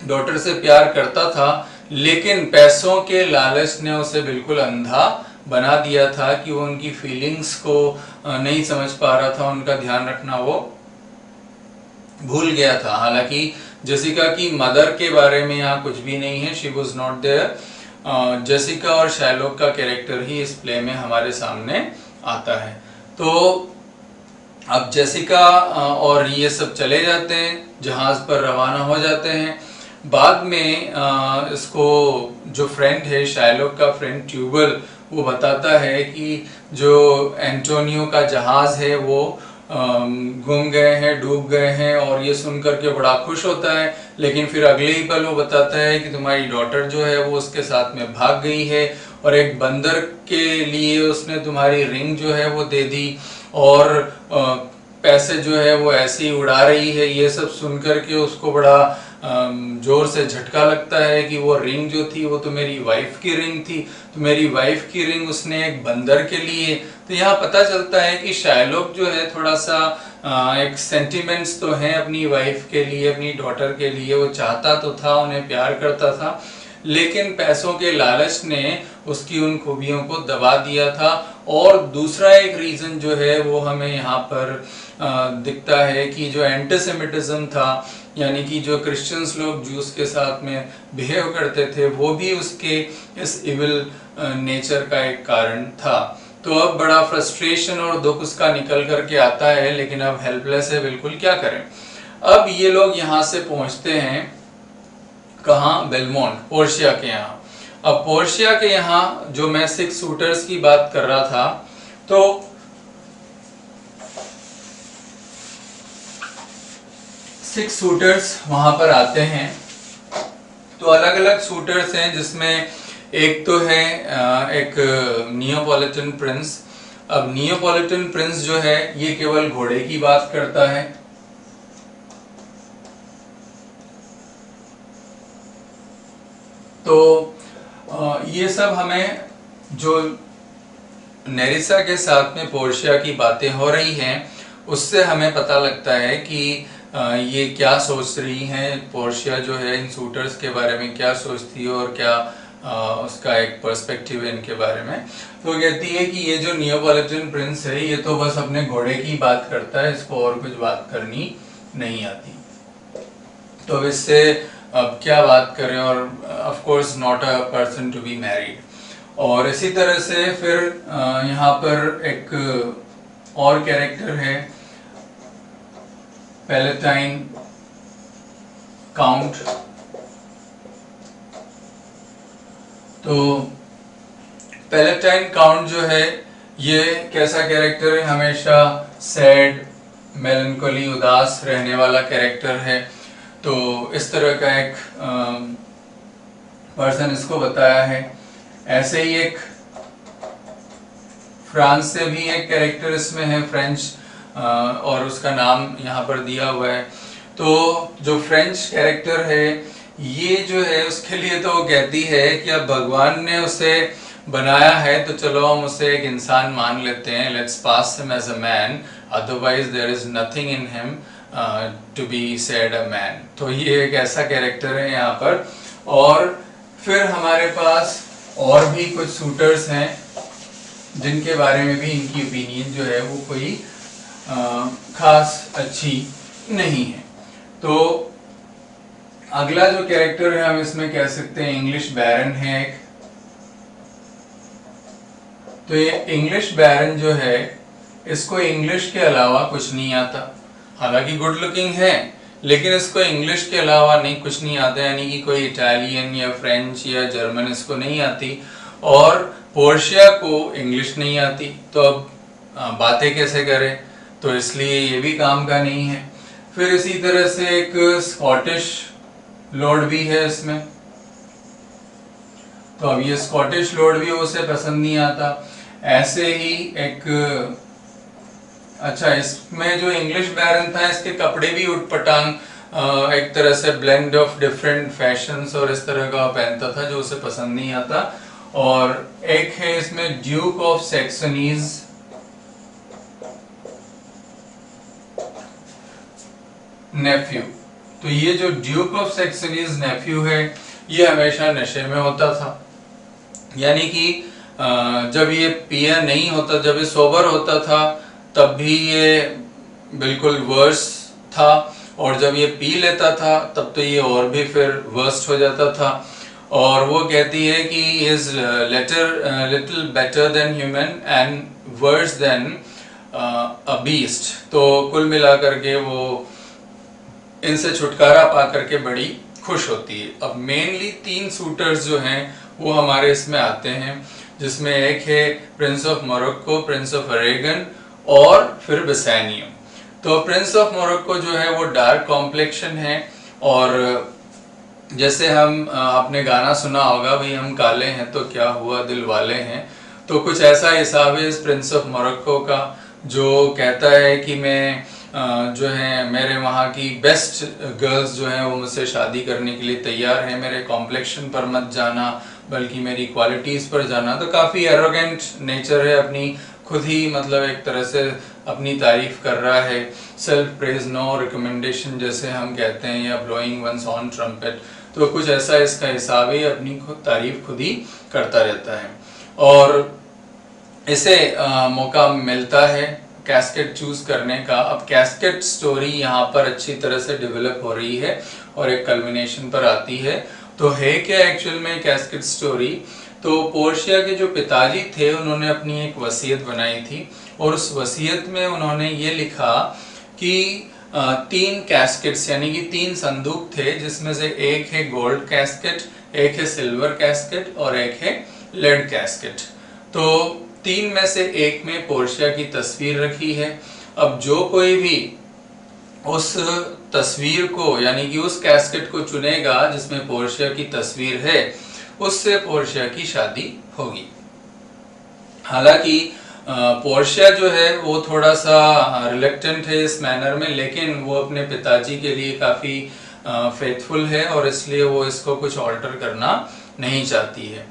डॉटर से प्यार करता था, लेकिन पैसों के लालच ने उसे बिल्कुल अंधा बना दिया था कि वो उनकी फीलिंग्स को नहीं समझ पा रहा था, उनका ध्यान रखना वो भूल गया था। हालांकि जेसिका की मदर के बारे में यहाँ कुछ भी नहीं है, she was not there. Jessica और शाइलॉक का कैरेक्टर ही इस प्ले में हमारे सामने आता है। तो अब जेसिका और ये सब चले जाते हैं, जहाज पर रवाना हो जाते हैं। बाद में इसको जो फ्रेंड है, शाइलॉक का फ्रेंड ट्यूबल, वो बताता है कि जो एंटोनियो का जहाज है वो गुम गए हैं, डूब गए हैं, और ये सुन करके बड़ा खुश होता है। लेकिन फिर अगले ही पल वो बताता है कि तुम्हारी डॉटर जो है वो उसके साथ में भाग गई है, और एक बंदर के लिए उसने तुम्हारी रिंग जो है वो दे दी, और पैसे जो है वो ऐसे ही उड़ा रही है। ये सब सुन करके उसको बड़ा जोर से झटका लगता है कि वो रिंग जो थी वो तो मेरी वाइफ की रिंग थी, तो मेरी वाइफ की रिंग उसने एक बंदर के लिए। तो यहाँ पता चलता है कि शाइलॉक जो है थोड़ा सा एक सेंटिमेंट्स तो हैं अपनी वाइफ के लिए, अपनी डॉटर के लिए। वो चाहता तो था, उन्हें प्यार करता था, लेकिन पैसों के लालच ने उसकी उन खूबियों को दबा दिया था। और दूसरा एक रीजन जो है वो हमें यहाँ पर दिखता है कि जो एंटीसेमिटिज्म था, यानी कि जो क्रिश्चियंस लोग जूस के साथ में बिहेव करते थे, वो भी उसके इस इविल नेचर का एक कारण था। तो अब बड़ा फ्रस्ट्रेशन और दुख उसका निकल करके आता है, लेकिन अब हेल्पलेस है बिल्कुल, क्या करें। अब ये लोग यहाँ से पहुंचते हैं कहाँ, बेलमोंट, पोर्शिया के यहाँ। अब पोर्शिया के यहाँ जो मैं 6 शूटर्स की बात कर रहा था, तो 6 शूटर्स वहां पर आते हैं। तो अलग अलग शूटर्स हैं, जिसमें एक तो है एक नियोपॉलिटन प्रिंस। अब नियोपॉलिटन प्रिंस जो है ये केवल घोड़े की बात करता है। तो ये सब हमें जो नेरिसा के साथ में पोर्शिया की बातें हो रही हैं उससे हमें पता लगता है कि ये क्या सोच रही हैं। पोर्शिया जो है इन शूटर्स के बारे में क्या सोचती है और क्या उसका एक पर्सपेक्टिव है इनके बारे में। तो कहती है कि ये जो नियोपॉलिटन प्रिंस है ये तो बस अपने घोड़े की बात करता है, इसको और कुछ बात करनी नहीं आती। तो इससे अब क्या बात करें, और of course not a person to be married. और इसी तरह से फिर यहाँ पर एक और कैरेक्टर है, पैलेटाइन काउंट। तो पैलेटाइन काउंट जो है ये कैसा कैरेक्टर है, हमेशा सैड, मेलनकोली, उदास रहने वाला कैरेक्टर है। तो इस तरह का एक पर्सन इसको बताया है। ऐसे ही एक फ्रांस से भी एक कैरेक्टर इसमें है, फ्रेंच, और उसका नाम यहाँ पर दिया हुआ है। तो जो फ्रेंच कैरेक्टर है ये जो है उसके लिए तो वो कहती है कि अब भगवान ने उसे बनाया है तो चलो हम उसे एक इंसान मान लेते हैं, let's pass him as a man, otherwise there is nothing in him to be said a man. तो ये एक ऐसा कैरेक्टर है यहाँ पर। और फिर हमारे पास और भी कुछ शूटर्स हैं जिनके बारे में भी इनकी ओपिनियन जो है वो कोई खास अच्छी नहीं है। तो अगला जो कैरेक्टर है हम इसमें कह सकते हैं इंग्लिश बैरन है एक। तो ये इंग्लिश बैरन जो है इसको इंग्लिश के अलावा कुछ नहीं आता। हालांकि गुड लुकिंग है लेकिन इसको इंग्लिश के अलावा नहीं कुछ नहीं आता, यानी कि कोई इटालियन या फ्रेंच या जर्मन इसको नहीं आती, और पोर्शिया को इंग्लिश नहीं आती। तो अब बातें कैसे करें, तो इसलिए ये भी काम का नहीं है। फिर इसी तरह से एक स्कॉटिश लॉर्ड भी है इसमें। तो अब ये स्कॉटिश लॉर्ड भी उसे पसंद नहीं आता। ऐसे ही एक अच्छा, इसमें जो इंग्लिश बैरन था इसके कपड़े भी उटपटांग एक तरह से ब्लेंड ऑफ डिफरेंट फैशंस और इस तरह का पहनता था जो उसे पसंद नहीं आता। और एक है इसमें ड्यूक ऑफ सैक्सनीज, नेफ्यू। तो ये जो ड्यूक ऑफ सैक्सनीज नेफ्यू है ये हमेशा नशे में होता था, यानी कि जब ये पिया नहीं होता, जब ये सोबर होता था तब भी ये बिल्कुल वर्स था, और जब ये पी लेता था तब तो ये और भी फिर वर्स्ट हो जाता था। और वो कहती है कि is little better than human and worse than a beast. तो कुल मिलाकर के वो इनसे छुटकारा पा करके बड़ी खुश होती है। अब मेनली 3 सूटर्स जो हैं वो हमारे इसमें आते हैं, जिसमें एक है Prince of Morocco, Prince of Oregon और फिर बेसानियो। तो प्रिंस ऑफ मोरक्को जो है वो डार्क कॉम्प्लेक्शन है, और जैसे हम आपने गाना सुना होगा, भाई हम काले हैं तो क्या हुआ दिल वाले हैं, तो कुछ ऐसा हिसाब है इस प्रिंस ऑफ मोरक्को का, जो कहता है कि मैं जो है मेरे वहाँ की बेस्ट गर्ल्स जो हैं वो मुझसे शादी करने के लिए तैयार हैं, मेरे कॉम्प्लेक्शन पर मत जाना बल्कि मेरी क्वालिटीज़ पर जाना। तो काफ़ी एरोगेंट नेचर है, अपनी खुद ही मतलब एक तरह से अपनी तारीफ कर रहा है, सेल्फ प्रेज नो रिकमेंडेशन जैसे हम कहते हैं, या ब्लोइंग वंस ऑन ट्रम्पेट। तो कुछ ऐसा इसका हिसाब है, अपनी तारीफ खुद ही करता रहता है। और इसे मौका मिलता है कैस्केट चूज करने का। अब कैस्केट स्टोरी यहाँ पर अच्छी तरह से डेवलप हो रही है और एक कल्मिनेशन पर आती है। तो है क्या एक्चुअल में कैस्केट स्टोरी, तो पोर्शिया के जो पिताजी थे उन्होंने अपनी एक वसीयत बनाई थी, और उस वसीयत में उन्होंने ये लिखा कि 3 कैस्केट्स यानी कि 3 संदूक थे, जिसमें से एक है गोल्ड कैस्केट, एक है सिल्वर कैस्केट और एक है लेड कैस्केट। तो 3 में से एक में पोर्शिया की तस्वीर रखी है। अब जो कोई भी उस तस्वीर को यानी कि उस कैस्केट को चुनेगा जिसमें पोर्शिया की तस्वीर है, उससे पोर्शिया की शादी होगी। हालांकि पोर्शिया जो है वो थोड़ा सा रिलेक्टेंट है इस मैनर में, लेकिन वो अपने पिताजी के लिए काफ़ी फेथफुल है और इसलिए वो इसको कुछ ऑल्टर करना नहीं चाहती है।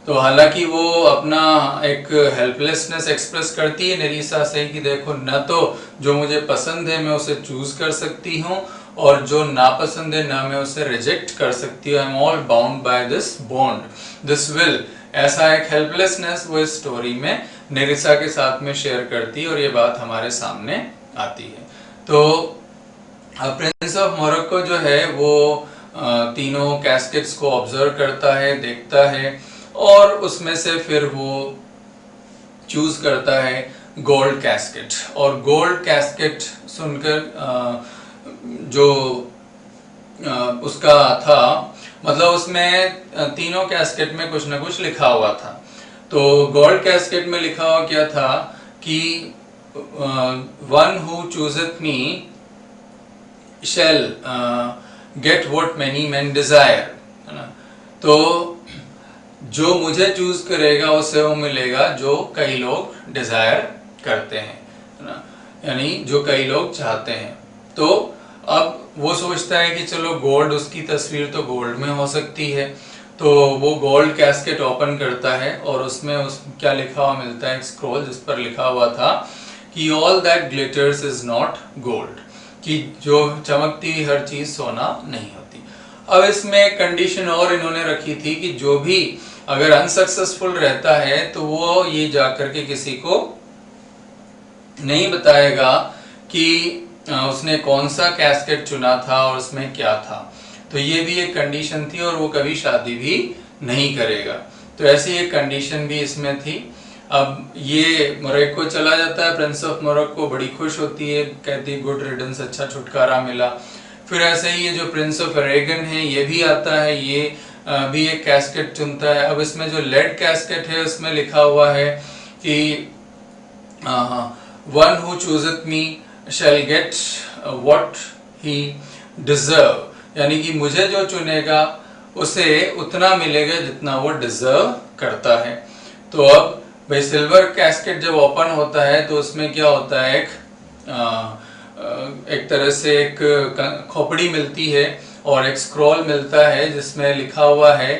तो हालांकि वो अपना एक हेल्पलेसनेस एक्सप्रेस करती है नेरिसा से कि देखो, न तो जो मुझे पसंद है मैं उसे चूज कर सकती हूँ, और जो नापसंद है ना मैं उसे रिजेक्ट कर सकती हूँ। I am all bound by this bond, this will. ऐसा एक हेल्पलेसनेस वो इस स्टोरी में नेरिसा के साथ में शेयर करती है, और ये बात हमारे सामने आती है। तो प्रिंस ऑफ मोरक्को जो है वो तीनों कैस्केट्स को ऑब्जर्व करता है, देखता है, और उसमें से फिर वो चूज करता है गोल्ड कैस्केट। और गोल्ड कैस्केट सुनकर जो उसका था, मतलब उसमें तीनों कैस्केट में कुछ ना कुछ लिखा हुआ था। तो गोल्ड कैस्केट में लिखा हुआ क्या था कि one who chooseth me shall get what many men desire, है ना। तो जो मुझे चूज करेगा उसे वो मिलेगा जो कई लोग डिजायर करते हैं, है ना, यानी जो कई लोग चाहते हैं। तो अब वो सोचता है कि चलो गोल्ड, उसकी तस्वीर तो गोल्ड में हो सकती है, तो वो गोल्ड कैस्केट ओपन करता है और उसमें क्या लिखा हुआ मिलता है, एक स्क्रॉल जिस पर लिखा हुआ था कि all that glitters is not gold, कि जो चमकती हुई हर चीज सोना नहीं होती। अब इसमें एक कंडीशन और इन्होंने रखी थी कि जो भी अगर अनसक्सेसफुल रहता है तो वो ये जाकर के किसी को नहीं बताएगा कि उसने कौन सा कैस्केट चुना था और उसमें क्या था। तो ये भी एक कंडीशन थी, और वो कभी शादी भी नहीं करेगा। तो ऐसी एक कंडीशन भी इसमें थी। अब ये मोरक्को चला जाता है, प्रिंस ऑफ मोरक्को बड़ी खुश होती है, कहती है गुड रिडन्स, अच्छा छुटकारा मिला। फिर ऐसे ही ये जो प्रिंस ऑफ अरेगन है ये भी आता है, ये भी एक कैस्केट चुनता है। अब इसमें जो लेड कैस्केट है उसमें लिखा हुआ है कि one who chooseth me shall get what he deserve, यानी कि मुझे जो चुनेगा उसे उतना मिलेगा जितना वो डिजर्व करता है। तो अब भाई सिल्वर कैस्केट जब ओपन होता है तो उसमें क्या होता है, एक तरह से एक खोपड़ी मिलती है और एक स्क्रॉल मिलता है जिसमें लिखा हुआ है,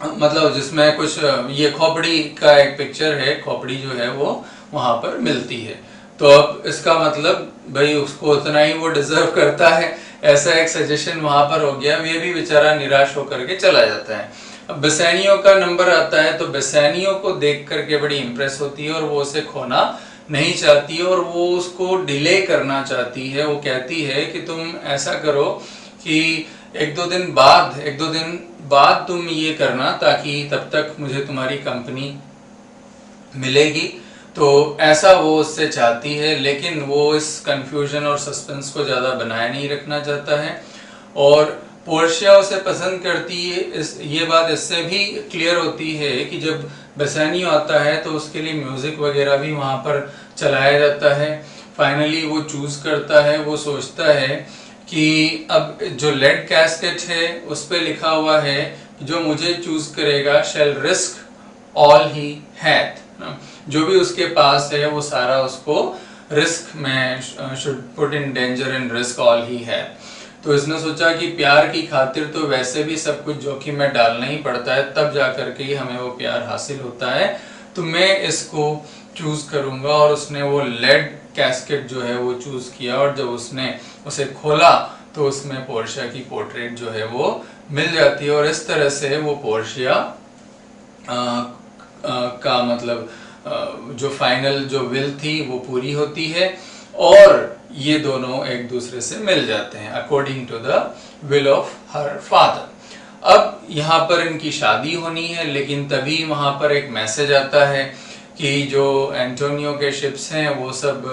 मतलब जिसमें कुछ ये खोपड़ी का एक पिक्चर है, खोपड़ी जो है वो वहां पर मिलती है। तो अब इसका मतलब भाई उसको उतना ही वो डिजर्व करता है, ऐसा एक सजेशन वहां पर हो गया। ये भी बेचारा निराश होकर के चला जाता है। अब बेसानियो का नंबर आता है, तो बेसानियो को देख करके बड़ी इंप्रेस होती है और वो उसे खोना नहीं चाहती और वो उसको डिले करना चाहती है। वो कहती है कि तुम ऐसा करो कि एक दो दिन बाद तुम ये करना, ताकि तब तक मुझे तुम्हारी कंपनी मिलेगी। तो ऐसा वो उससे चाहती है, लेकिन वो इस कंफ्यूजन और सस्पेंस को ज़्यादा बनाए नहीं रखना चाहता है। और पोर्शिया उसे पसंद करती है, ये बात इससे भी क्लियर होती है कि जब बेसानियो आता है तो उसके लिए म्यूज़िक वगैरह भी वहाँ पर चलाया जाता है। फाइनली वो चूज़ करता है, वो सोचता है कि अब जो लेड कैस्केट है उस पर लिखा हुआ है जो मुझे चूज़ करेगा शैल रिस्क ऑल ही हैथ, जो भी उसके पास है वो सारा उसको रिस्क में should put in danger and risk all he है। तो इसने सोचा कि प्यार की खातिर तो वैसे भी सब कुछ जोखिम में डालना ही पड़ता है, तब जा करके ही हमें वो प्यार हासिल होता है, तो मैं इसको चूज करूंगा। और उसने वो लेड कैस्केट जो है वो चूज किया, और जब उसने उसे खोला तो उसमें पोर्शिया की पोर्ट्रेट जो है वो मिल जाती है। और इस तरह से वो पोर्शिया का मतलब जो फाइनल जो विल थी वो पूरी होती है, और ये दोनों एक दूसरे से मिल जाते हैं according to the will of her father. अब यहाँ पर इनकी शादी होनी है, लेकिन तभी वहाँ पर एक मैसेज आता है कि जो एंटोनियो के शिप्स हैं वो सब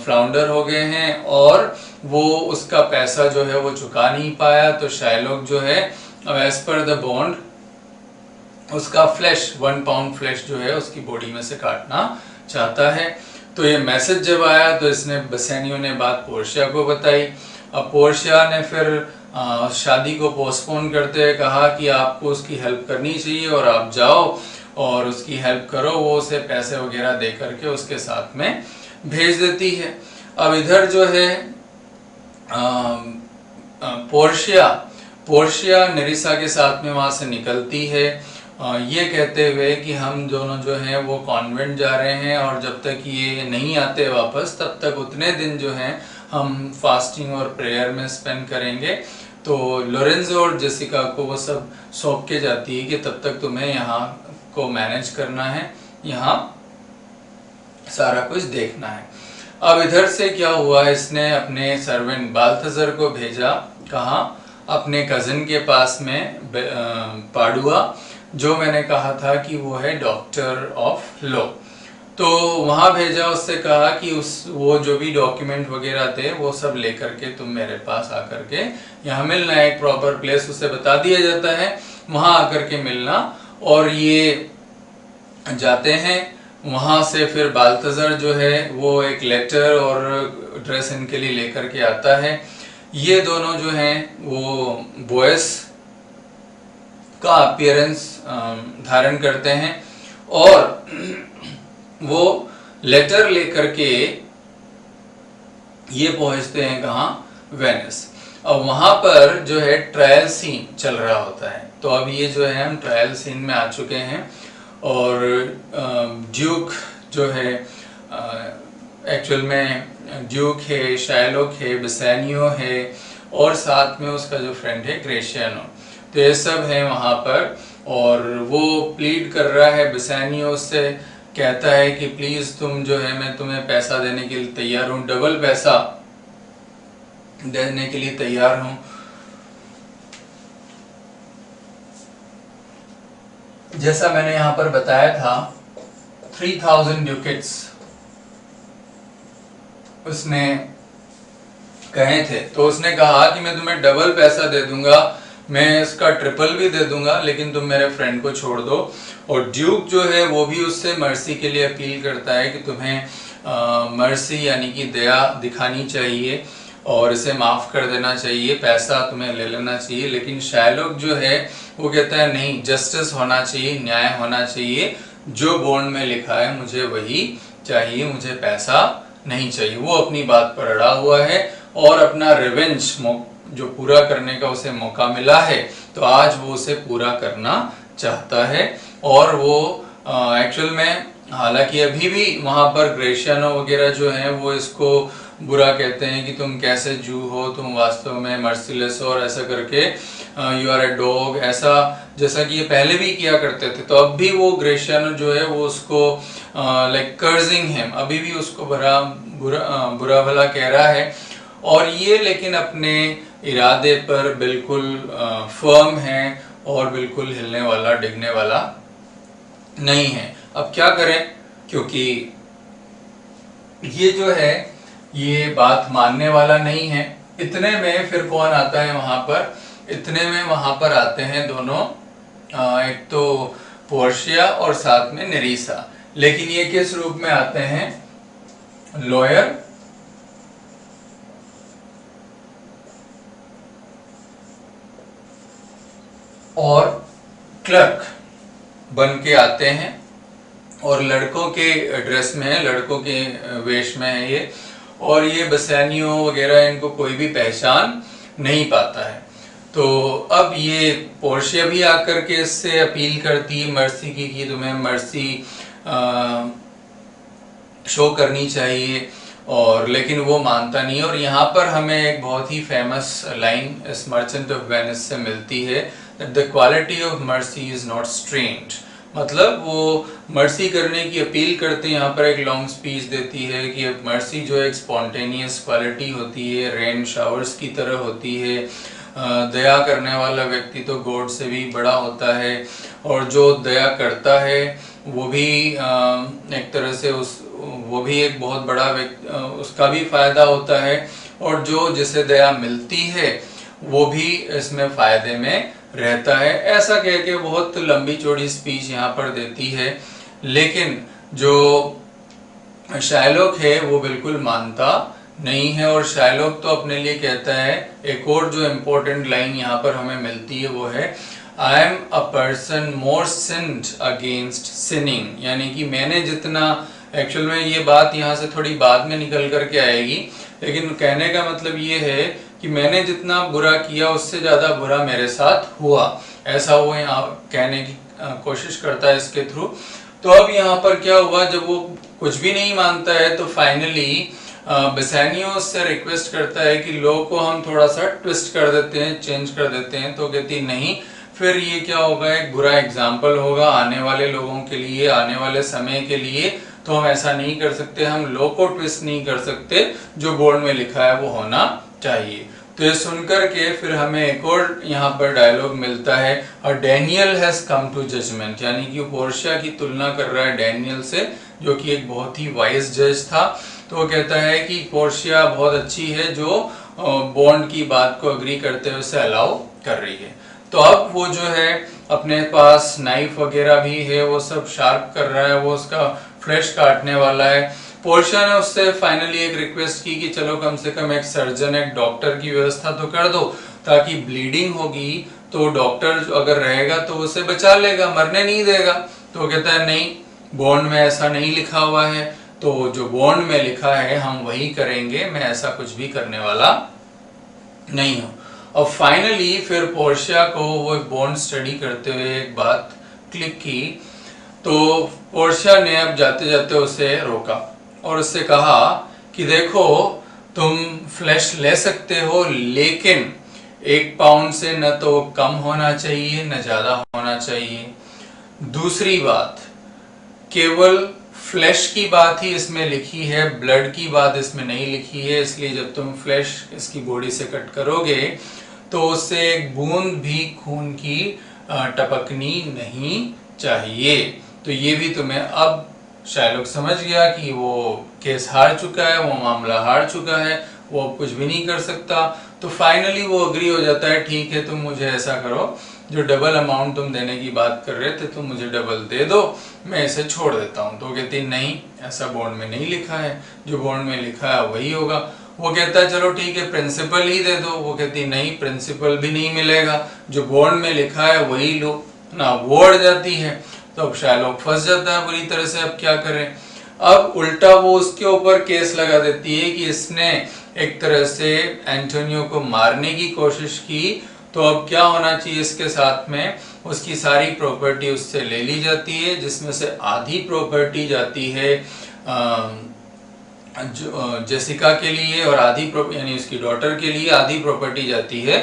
फ्लाउंडर हो गए हैं, और वो उसका पैसा जो है वो चुका नहीं पाया। तो शाइलॉक जो है एज पर द बॉन्ड उसका फ्लैश 1 पाउंड फ्लैश जो है उसकी बॉडी में से काटना चाहता है। तो ये मैसेज जब आया तो इसने बेसानियो ने बात पोर्शिया को बताई। अब पोर्शिया ने फिर शादी को पोस्टपोन करते हुए कहा कि आपको उसकी हेल्प करनी चाहिए और आप जाओ और उसकी हेल्प करो। वो उसे पैसे वगैरह दे करके उसके साथ में भेज देती है। अब इधर जो है पोर्शिया नेरिसा के साथ में वहां से निकलती है, ये कहते हुए कि हम दोनों जो हैं वो कॉन्वेंट जा रहे हैं, और जब तक ये नहीं आते वापस तब तक उतने दिन जो हैं हम फास्टिंग और प्रेयर में स्पेंड करेंगे। तो लोरेंजो और जेसिका को वो सब सौंप के जाती है कि तब तक तुम्हें यहाँ को मैनेज करना है, यहाँ सारा कुछ देखना है। अब इधर से क्या हुआ, इसने अपने सर्वेंट बाल्थाज़र को भेजा, कहाँ, अपने कज़न के पास में पाडुआ, जो मैंने कहा था कि वो है डॉक्टर ऑफ लॉ। तो वहाँ भेजा, उससे कहा कि वो जो भी डॉक्यूमेंट वगैरह थे वो सब लेकर के तुम मेरे पास आकर के यहाँ मिलना। एक प्रॉपर प्लेस उसे बता दिया जाता है, वहाँ आकर के मिलना। और ये जाते हैं वहाँ से। फिर बाल्थाज़र जो है वो एक लेटर और ड्रेस इनके लिए लेकर के आता है। ये दोनों जो हैं वो बॉयस का अपीयरेंस धारण करते हैं, और वो लेटर लेकर के ये पहुंचते हैं कहाँ, वेनिस। अब वहाँ पर जो है ट्रायल सीन चल रहा होता है। तो अब ये जो है हम ट्रायल सीन में आ चुके हैं, और ड्यूक जो है एक्चुअल में ड्यूक है, शाइलॉक है, बेसानियो है, और साथ में उसका जो फ्रेंड है ग्रेशियानो। तो ये सब है वहाँ पर। और वो प्लीड कर रहा है, बेसानियो उससे कहता है कि प्लीज़ तुम जो है, मैं तुम्हें पैसा देने के लिए तैयार हूँ, डबल पैसा देने के लिए तैयार हूँ। जैसा मैंने यहाँ पर बताया था 3000 ड्यूकेट्स उसने कहे थे। तो उसने कहा कि मैं तुम्हें डबल पैसा दे दूंगा, मैं इसका ट्रिपल भी दे दूंगा, लेकिन तुम मेरे फ्रेंड को छोड़ दो। और ड्यूक जो है वो भी उससे मर्सी के लिए अपील करता है कि तुम्हें मर्सी यानी कि दया दिखानी चाहिए और इसे माफ़ कर देना चाहिए, पैसा तुम्हें ले लेना चाहिए। लेकिन शाइलॉक जो है वो कहता है नहीं, जस्टिस होना चाहिए, न्याय होना चाहिए, जो बॉन्ड में लिखा है मुझे वही चाहिए, मुझे पैसा नहीं चाहिए। वो अपनी बात पर अड़ा हुआ है, और अपना रिवेंज जो पूरा करने का उसे मौका मिला है तो आज वो उसे पूरा करना चाहता है। और वो एक्चुअल में हालांकि अभी भी वहाँ पर ग्रेशियानो वगैरह जो हैं वो इसको बुरा कहते हैं कि तुम कैसे जू हो, तुम वास्तव में मर्सीलेस हो, और ऐसा करके यू आर ए डॉग, ऐसा जैसा कि ये पहले भी किया करते थे। तो अब भी वो ग्रेशियानो जो है वो उसको लाइक कर्जिंग हिम, अभी भी उसको बुरा भला कह रहा है। और ये लेकिन अपने इरादे पर बिल्कुल फर्म है और बिल्कुल हिलने वाला डिगने वाला नहीं है। अब क्या करें, क्योंकि ये जो है ये बात मानने वाला नहीं है। इतने में फिर कौन आता है वहां पर, इतने में वहां पर आते हैं दोनों, एक तो पोर्शिया और साथ में नेरीसा। लेकिन ये किस रूप में आते हैं, लॉयर और क्लर्क बन के आते हैं, और लड़कों के ड्रेस में है, लड़कों के वेश में है ये। और ये बसैनियों वगैरह इनको कोई भी पहचान नहीं पाता है। तो अब ये पोर्शिया भी आकर के इससे अपील करती है मर्सी की कि तुम्हें मर्सी शो करनी चाहिए, और लेकिन वो मानता नहीं। और यहाँ पर हमें एक बहुत ही फेमस लाइन इस मर्चेंट ऑफ वेनिस से मिलती है, that the quality of mercy is not strained. मतलब वो मर्सी करने की अपील करते हैं, यहाँ पर एक लॉन्ग स्पीच देती है कि मर्सी जो एक स्पॉन्टेनियस क्वालिटी होती है, रेन शावर्स की तरह होती है। दया करने वाला व्यक्ति तो गॉड से भी बड़ा होता है, और जो दया करता है वो भी एक तरह से वो भी एक बहुत बड़ा उसका भी फायदा होता है, और जो जिसे दया मिलती है वो भी इसमें फायदे में रहता है। ऐसा कह के बहुत लंबी चौड़ी स्पीच यहाँ पर देती है। लेकिन जो शायलॉक है वो बिल्कुल मानता नहीं है, और शायलॉक तो अपने लिए कहता है, एक और जो इम्पोर्टेंट लाइन यहाँ पर हमें मिलती है वो है, I am a person more sinned against sinning. यानी कि मैंने जितना, एक्चुअल में ये बात यहाँ से थोड़ी बाद में निकल करके आएगी, लेकिन कहने का मतलब ये है कि मैंने जितना बुरा किया उससे ज्यादा बुरा मेरे साथ हुआ, ऐसा वो यहाँ कहने की कोशिश करता है इसके थ्रू। तो अब यहाँ पर क्या हुआ, जब वो कुछ भी नहीं मानता है तो फाइनली बेसानियो उससे रिक्वेस्ट करता है कि लॉ को हम थोड़ा सा ट्विस्ट कर देते हैं, चेंज कर देते हैं। तो कहती नहीं, फिर ये क्या होगा, एक बुरा एग्जाम्पल होगा आने वाले लोगों के लिए, आने वाले समय के लिए। तो हम ऐसा नहीं कर सकते, हम लॉ को ट्विस्ट नहीं कर सकते, जो बोर्ड में लिखा है वो होना चाहिए। तो ये सुनकर के फिर हमें एक और यहाँ पर डायलॉग मिलता है, और Daniel has come to judgement. यानी कि पोर्शिया की तुलना कर रहा है डैनियल से, जो कि एक बहुत ही वाइज जज था। तो वो कहता है कि पोर्शिया बहुत अच्छी है जो बॉन्ड की बात को अग्री करते हुए उसे अलाउ कर रही है। तो अब वो जो है अपने पास नाइफ वगैरह भी है, वो सब शार्प कर रहा है, वो उसका फ्लैश काटने वाला है। पोर्शिया ने उससे फाइनली एक रिक्वेस्ट की कि चलो कम से कम एक सर्जन, एक डॉक्टर की व्यवस्था तो कर दो, ताकि ब्लीडिंग होगी तो डॉक्टर अगर रहेगा तो उसे बचा लेगा, मरने नहीं देगा। तो वो कहता है नहीं, बॉन्ड में ऐसा नहीं लिखा हुआ है, तो जो बॉन्ड में लिखा है हम वही करेंगे, मैं ऐसा कुछ भी करने वाला नहीं हूं। और फाइनली फिर पोर्शिया को वो बॉन्ड स्टडी करते हुए एक बात क्लिक की। तो पोर्शिया ने अब जाते जाते उसे रोका और उससे कहा कि देखो, तुम फ्लैश ले सकते हो, लेकिन 1 पाउंड से न तो कम होना चाहिए न ज्यादा होना चाहिए। दूसरी बात, केवल फ्लैश की बात ही इसमें लिखी है, ब्लड की बात इसमें नहीं लिखी है। इसलिए जब तुम फ्लैश इसकी बॉडी से कट करोगे तो उससे एक बूंद भी खून की टपकनी नहीं चाहिए। तो ये भी तुम्हें अब शायलॉक समझ गया कि वो केस हार चुका है, वो मामला हार चुका है, वो अब कुछ भी नहीं कर सकता। तो फाइनली वो अग्री हो जाता है, ठीक है तुम मुझे ऐसा करो, जो डबल अमाउंट तुम देने की बात कर रहे थे तुम मुझे डबल दे दो, मैं इसे छोड़ देता हूँ। तो कहती नहीं, ऐसा बॉन्ड में नहीं लिखा है, जो बॉन्ड में लिखा है वही होगा। वो कहता है चलो ठीक है प्रिंसिपल ही दे दो। वो कहती नहीं, प्रिंसिपल भी नहीं मिलेगा, जो बॉन्ड में लिखा है वही लो ना। वो अड़ जाती है, तो अब शायलॉक फंस जाता है बुरी तरह से। अब क्या करें, अब उल्टा वो उसके ऊपर केस लगा देती है कि इसने एक तरह से एंटोनियो को मारने की कोशिश की। तो अब क्या होना चाहिए इसके साथ में, उसकी सारी प्रॉपर्टी उससे ले ली जाती है, जिसमें से आधी प्रॉपर्टी जाती है जेसिका के लिए और आधी यानी उसकी डॉटर के लिए आधी प्रॉपर्टी जाती है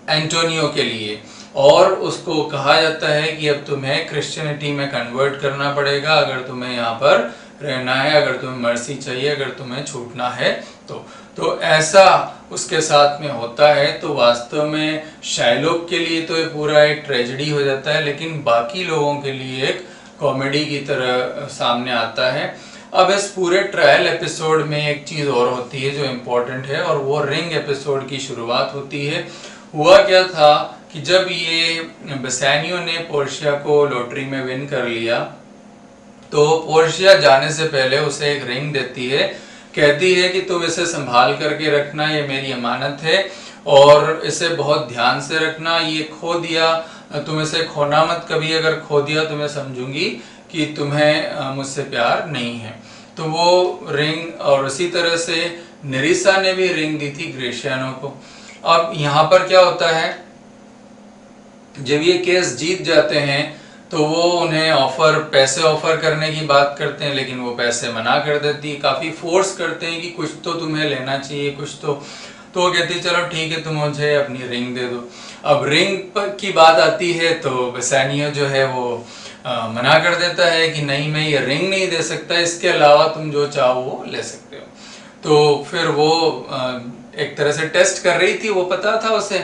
एंटोनियो के लिए, और उसको कहा जाता है कि अब तुम्हें क्रिश्चियनिटी में कन्वर्ट करना पड़ेगा अगर तुम्हें यहाँ पर रहना है, अगर तुम्हें मर्सी चाहिए, अगर तुम्हें छूटना है तो ऐसा उसके साथ में होता है। तो वास्तव में शाइलोक के लिए तो ये पूरा एक ट्रेजेडी हो जाता है, लेकिन बाकी लोगों के लिए एक कॉमेडी की तरह सामने आता है। अब इस पूरे ट्रायल एपिसोड में एक चीज़ और होती है जो इम्पोर्टेंट है, और वो रिंग एपिसोड की शुरुआत होती है। हुआ क्या था कि जब ये बेसानियो ने पोर्शिया को लॉटरी में विन कर लिया, तो पोर्शिया जाने से पहले उसे एक रिंग देती है, कहती है कि तुम इसे संभाल करके रखना, ये मेरी अमानत है और इसे बहुत ध्यान से रखना, ये खो दिया तुम इसे खोना मत कभी, अगर खो दिया तो मैं समझूंगी कि तुम्हें मुझसे प्यार नहीं है। तो वो रिंग, और उसी तरह से नेरिसा ने भी रिंग दी थी ग्रेशियानो को। अब यहाँ पर क्या होता है, जब ये केस जीत जाते हैं तो वो उन्हें पैसे ऑफर करने की बात करते हैं, लेकिन वो पैसे मना कर देती है, काफ़ी फोर्स करते हैं कि कुछ तो तुम्हें लेना चाहिए, कुछ तो वो कहती है चलो ठीक है तुम मुझे अपनी रिंग दे दो। अब रिंग की बात आती है तो बेसानियो जो है वो मना कर देता है कि नहीं, मैं ये रिंग नहीं दे सकता, इसके अलावा तुम जो चाहो वो ले सकते हो। तो फिर वो एक तरह से टेस्ट कर रही थी, वो पता था उसे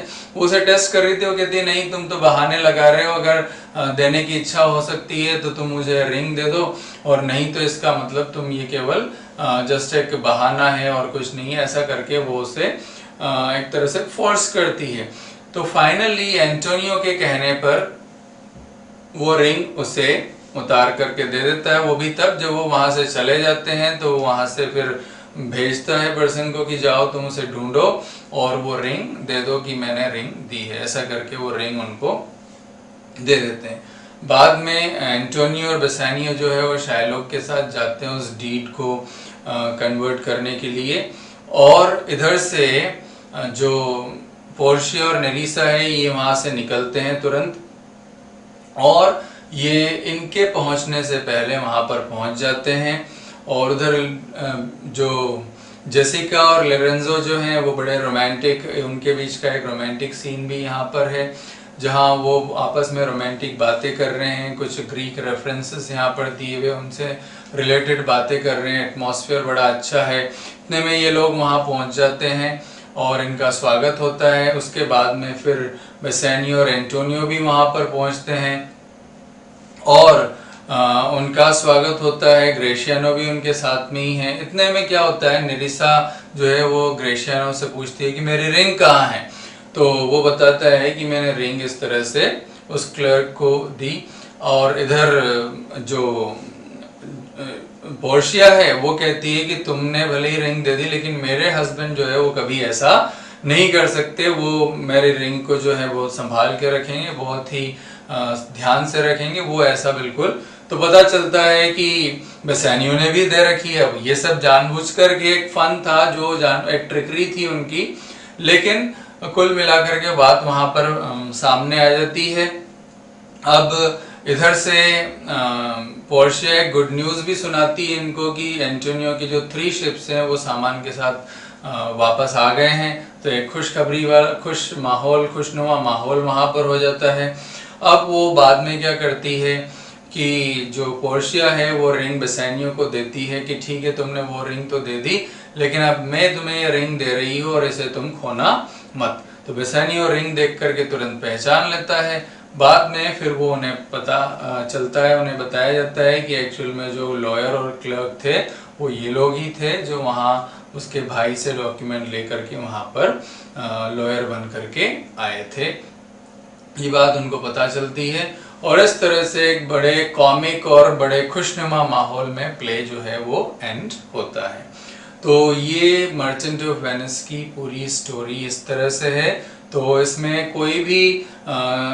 टेस्ट कर रही थी। वो कहती है नहीं, तुम तो बहाने लगा रहे हो, अगर देने की इच्छा हो सकती है तो तुम मुझे रिंग दे दो, और नहीं तो इसका मतलब तुम ये केवल जस्ट एक बहाना है और कुछ नहीं है, ऐसा करके वो उसे एक तरह से फोर्स करती है। तो फाइनली एंटोनियो के कहने पर वो रिंग उसे उतार करके दे देता है। वो भी तब जब वो वहां से चले जाते हैं, तो वहां से फिर भेजता है पर्सन को कि जाओ तुम उसे ढूंढो और वो रिंग दे दो कि मैंने रिंग दी है, ऐसा करके वो रिंग उनको दे देते हैं। बाद में एंटोनियो और बेसानियो जो है वो शाइलोक के साथ जाते हैं उस डीड को कन्वर्ट करने के लिए, और इधर से जो पोर्शिया और नेरिसा है ये वहां से निकलते हैं तुरंत, और ये इनके पहुंचने से पहले वहां पर पहुंच जाते हैं। और उधर जो जेसिका और लोरेंजो जो हैं वो बड़े रोमांटिक, उनके बीच का एक रोमांटिक सीन भी यहाँ पर है, जहाँ वो आपस में रोमांटिक बातें कर रहे हैं, कुछ ग्रीक रेफरेंसेस यहाँ पर दिए हुए उनसे रिलेटेड बातें कर रहे हैं, एटमॉस्फेयर बड़ा अच्छा है। इतने में ये लोग वहाँ पहुँच जाते हैं और इनका स्वागत होता है। उसके बाद में फिर बेसानियो और एंटोनियो भी वहाँ पर पहुँचते हैं और उनका स्वागत होता है। ग्रेशियानो भी उनके साथ में ही है। इतने में क्या होता है, नेरिसा जो है वो ग्रेशियानो से पूछती है कि मेरी रिंग कहाँ है, तो वो बताता है कि मैंने रिंग इस तरह से उस क्लर्क को दी। और इधर जो पोर्शिया है वो कहती है कि तुमने भले ही रिंग दे दी, लेकिन मेरे हस्बैंड जो है वो कभी ऐसा नहीं कर सकते, वो मेरी रिंग को जो है वो संभाल के रखेंगे, बहुत ही ध्यान से रखेंगे, वो ऐसा बिल्कुल। तो पता चलता है कि बेसानियो ने भी दे रखी है। अब ये सब जानबूझकर के एक फन था, जो एक ट्रिकरी थी उनकी, लेकिन कुल मिलाकर के बात वहां पर सामने आ जाती है। अब इधर से पोर्शिया एक गुड न्यूज़ भी सुनाती है इनको कि एंटोनियो की जो 3 शिप्स हैं वो सामान के साथ वापस आ गए हैं। तो एक खुशखबरी वाला खुशनुमा माहौल वहाँ पर हो जाता है। अब वो बाद में क्या करती है कि जो पोर्शिया है वो रिंग बेसानियो को देती है कि ठीक है तुमने वो रिंग तो दे दी, लेकिन अब मैं तुम्हें ये रिंग दे रही हूँ और इसे तुम खोना मत। तो बेसानियो रिंग देख करके तुरंत पहचान लेता है। बाद में फिर वो उन्हें पता चलता है, उन्हें बताया जाता है कि एक्चुअल में जो लॉयर और क्लर्क थे वो ये लोग ही थे जो वहाँ उसके भाई से डॉक्यूमेंट लेकर के वहाँ पर लॉयर बन करके आए थे। ये बात उनको पता चलती है और इस तरह से एक बड़े कॉमिक और बड़े खुशनुमा माहौल में प्ले जो है वो एंड होता है। तो ये मर्चेंट ऑफ वेनिस की पूरी स्टोरी इस तरह से है। तो इसमें कोई भी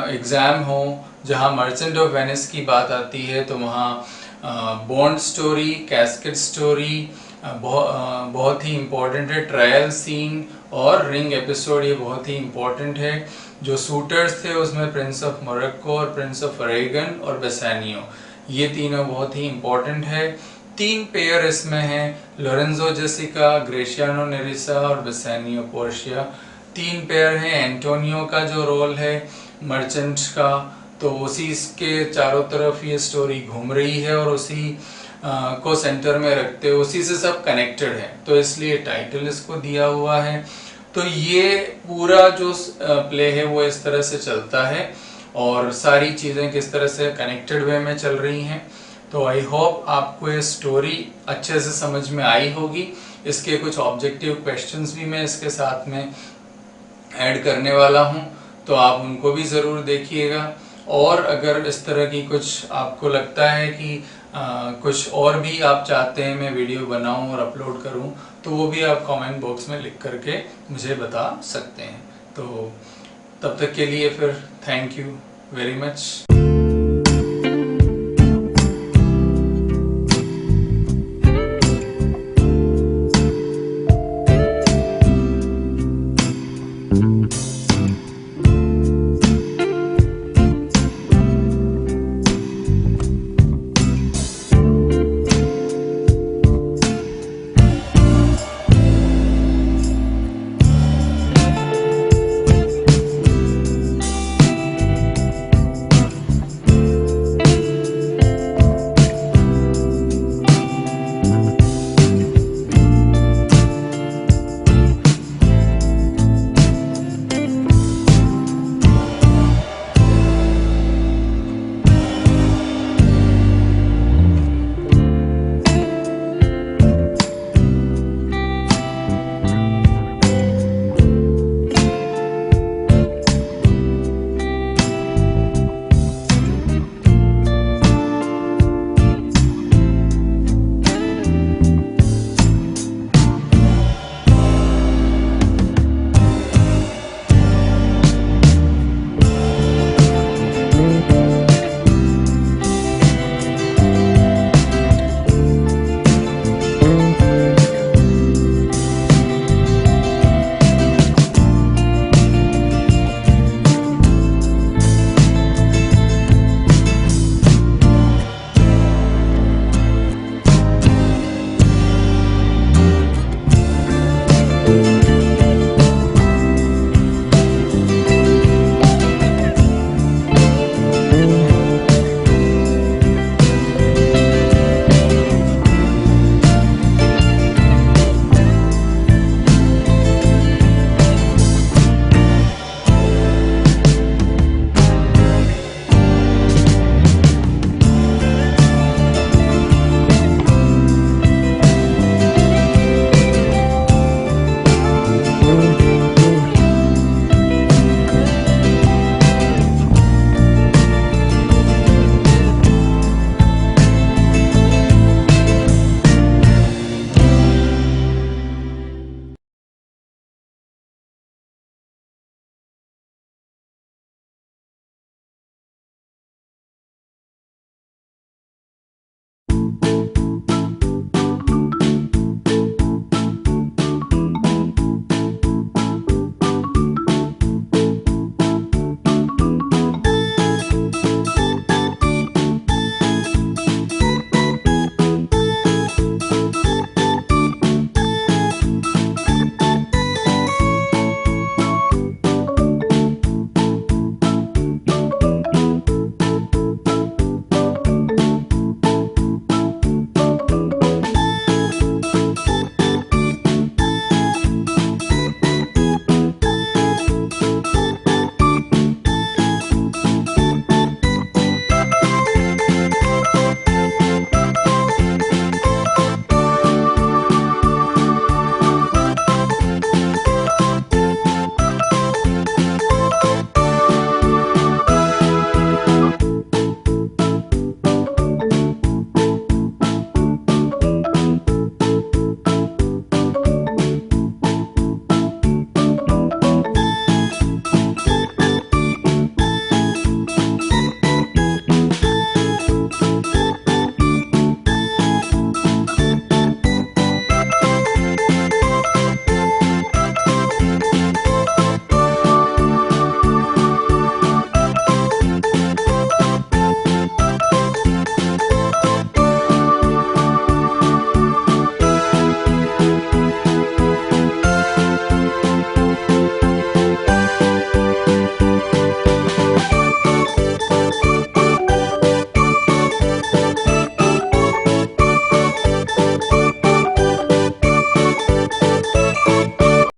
एग्ज़ाम हो जहाँ मर्चेंट ऑफ वेनिस की बात आती है तो वहाँ बॉन्ड स्टोरी, कैस्केड स्टोरी बहुत ही इम्पोर्टेंट है। ट्रायल सीन और रिंग एपिसोड ये बहुत ही इम्पोर्टेंट है। जो शूटर्स थे उसमें प्रिंस ऑफ मोरक्को और प्रिंस ऑफ अरेगन और बेसानियो, ये तीनों बहुत ही इम्पोर्टेंट है। 3 पेयर इसमें हैं, लोरेंजो जेसिका, ग्रेशियानो नेरिसा और बेसानियो पोर्शिया। 3 पेयर हैं। एंटोनियो का जो रोल है मर्चेंट का, तो उसी के चारों तरफ ये स्टोरी घूम रही है और उसी को सेंटर में रखते हुए उसी से सब कनेक्टेड है, तो इसलिए टाइटल इसको दिया हुआ है। तो ये पूरा जो प्ले है वो इस तरह से चलता है और सारी चीज़ें किस तरह से कनेक्टेड वे में चल रही हैं। तो आई होप आपको ये स्टोरी अच्छे से समझ में आई होगी। इसके कुछ ऑब्जेक्टिव क्वेश्चंस भी मैं इसके साथ में ऐड करने वाला हूँ, तो आप उनको भी ज़रूर देखिएगा। और अगर इस तरह की कुछ आपको लगता है कि कुछ और भी आप चाहते हैं मैं वीडियो बनाऊं और अपलोड करूं, तो वो भी आप कमेंट बॉक्स में लिख करके मुझे बता सकते हैं। तो तब तक के लिए फिर थैंक यू वेरी मच।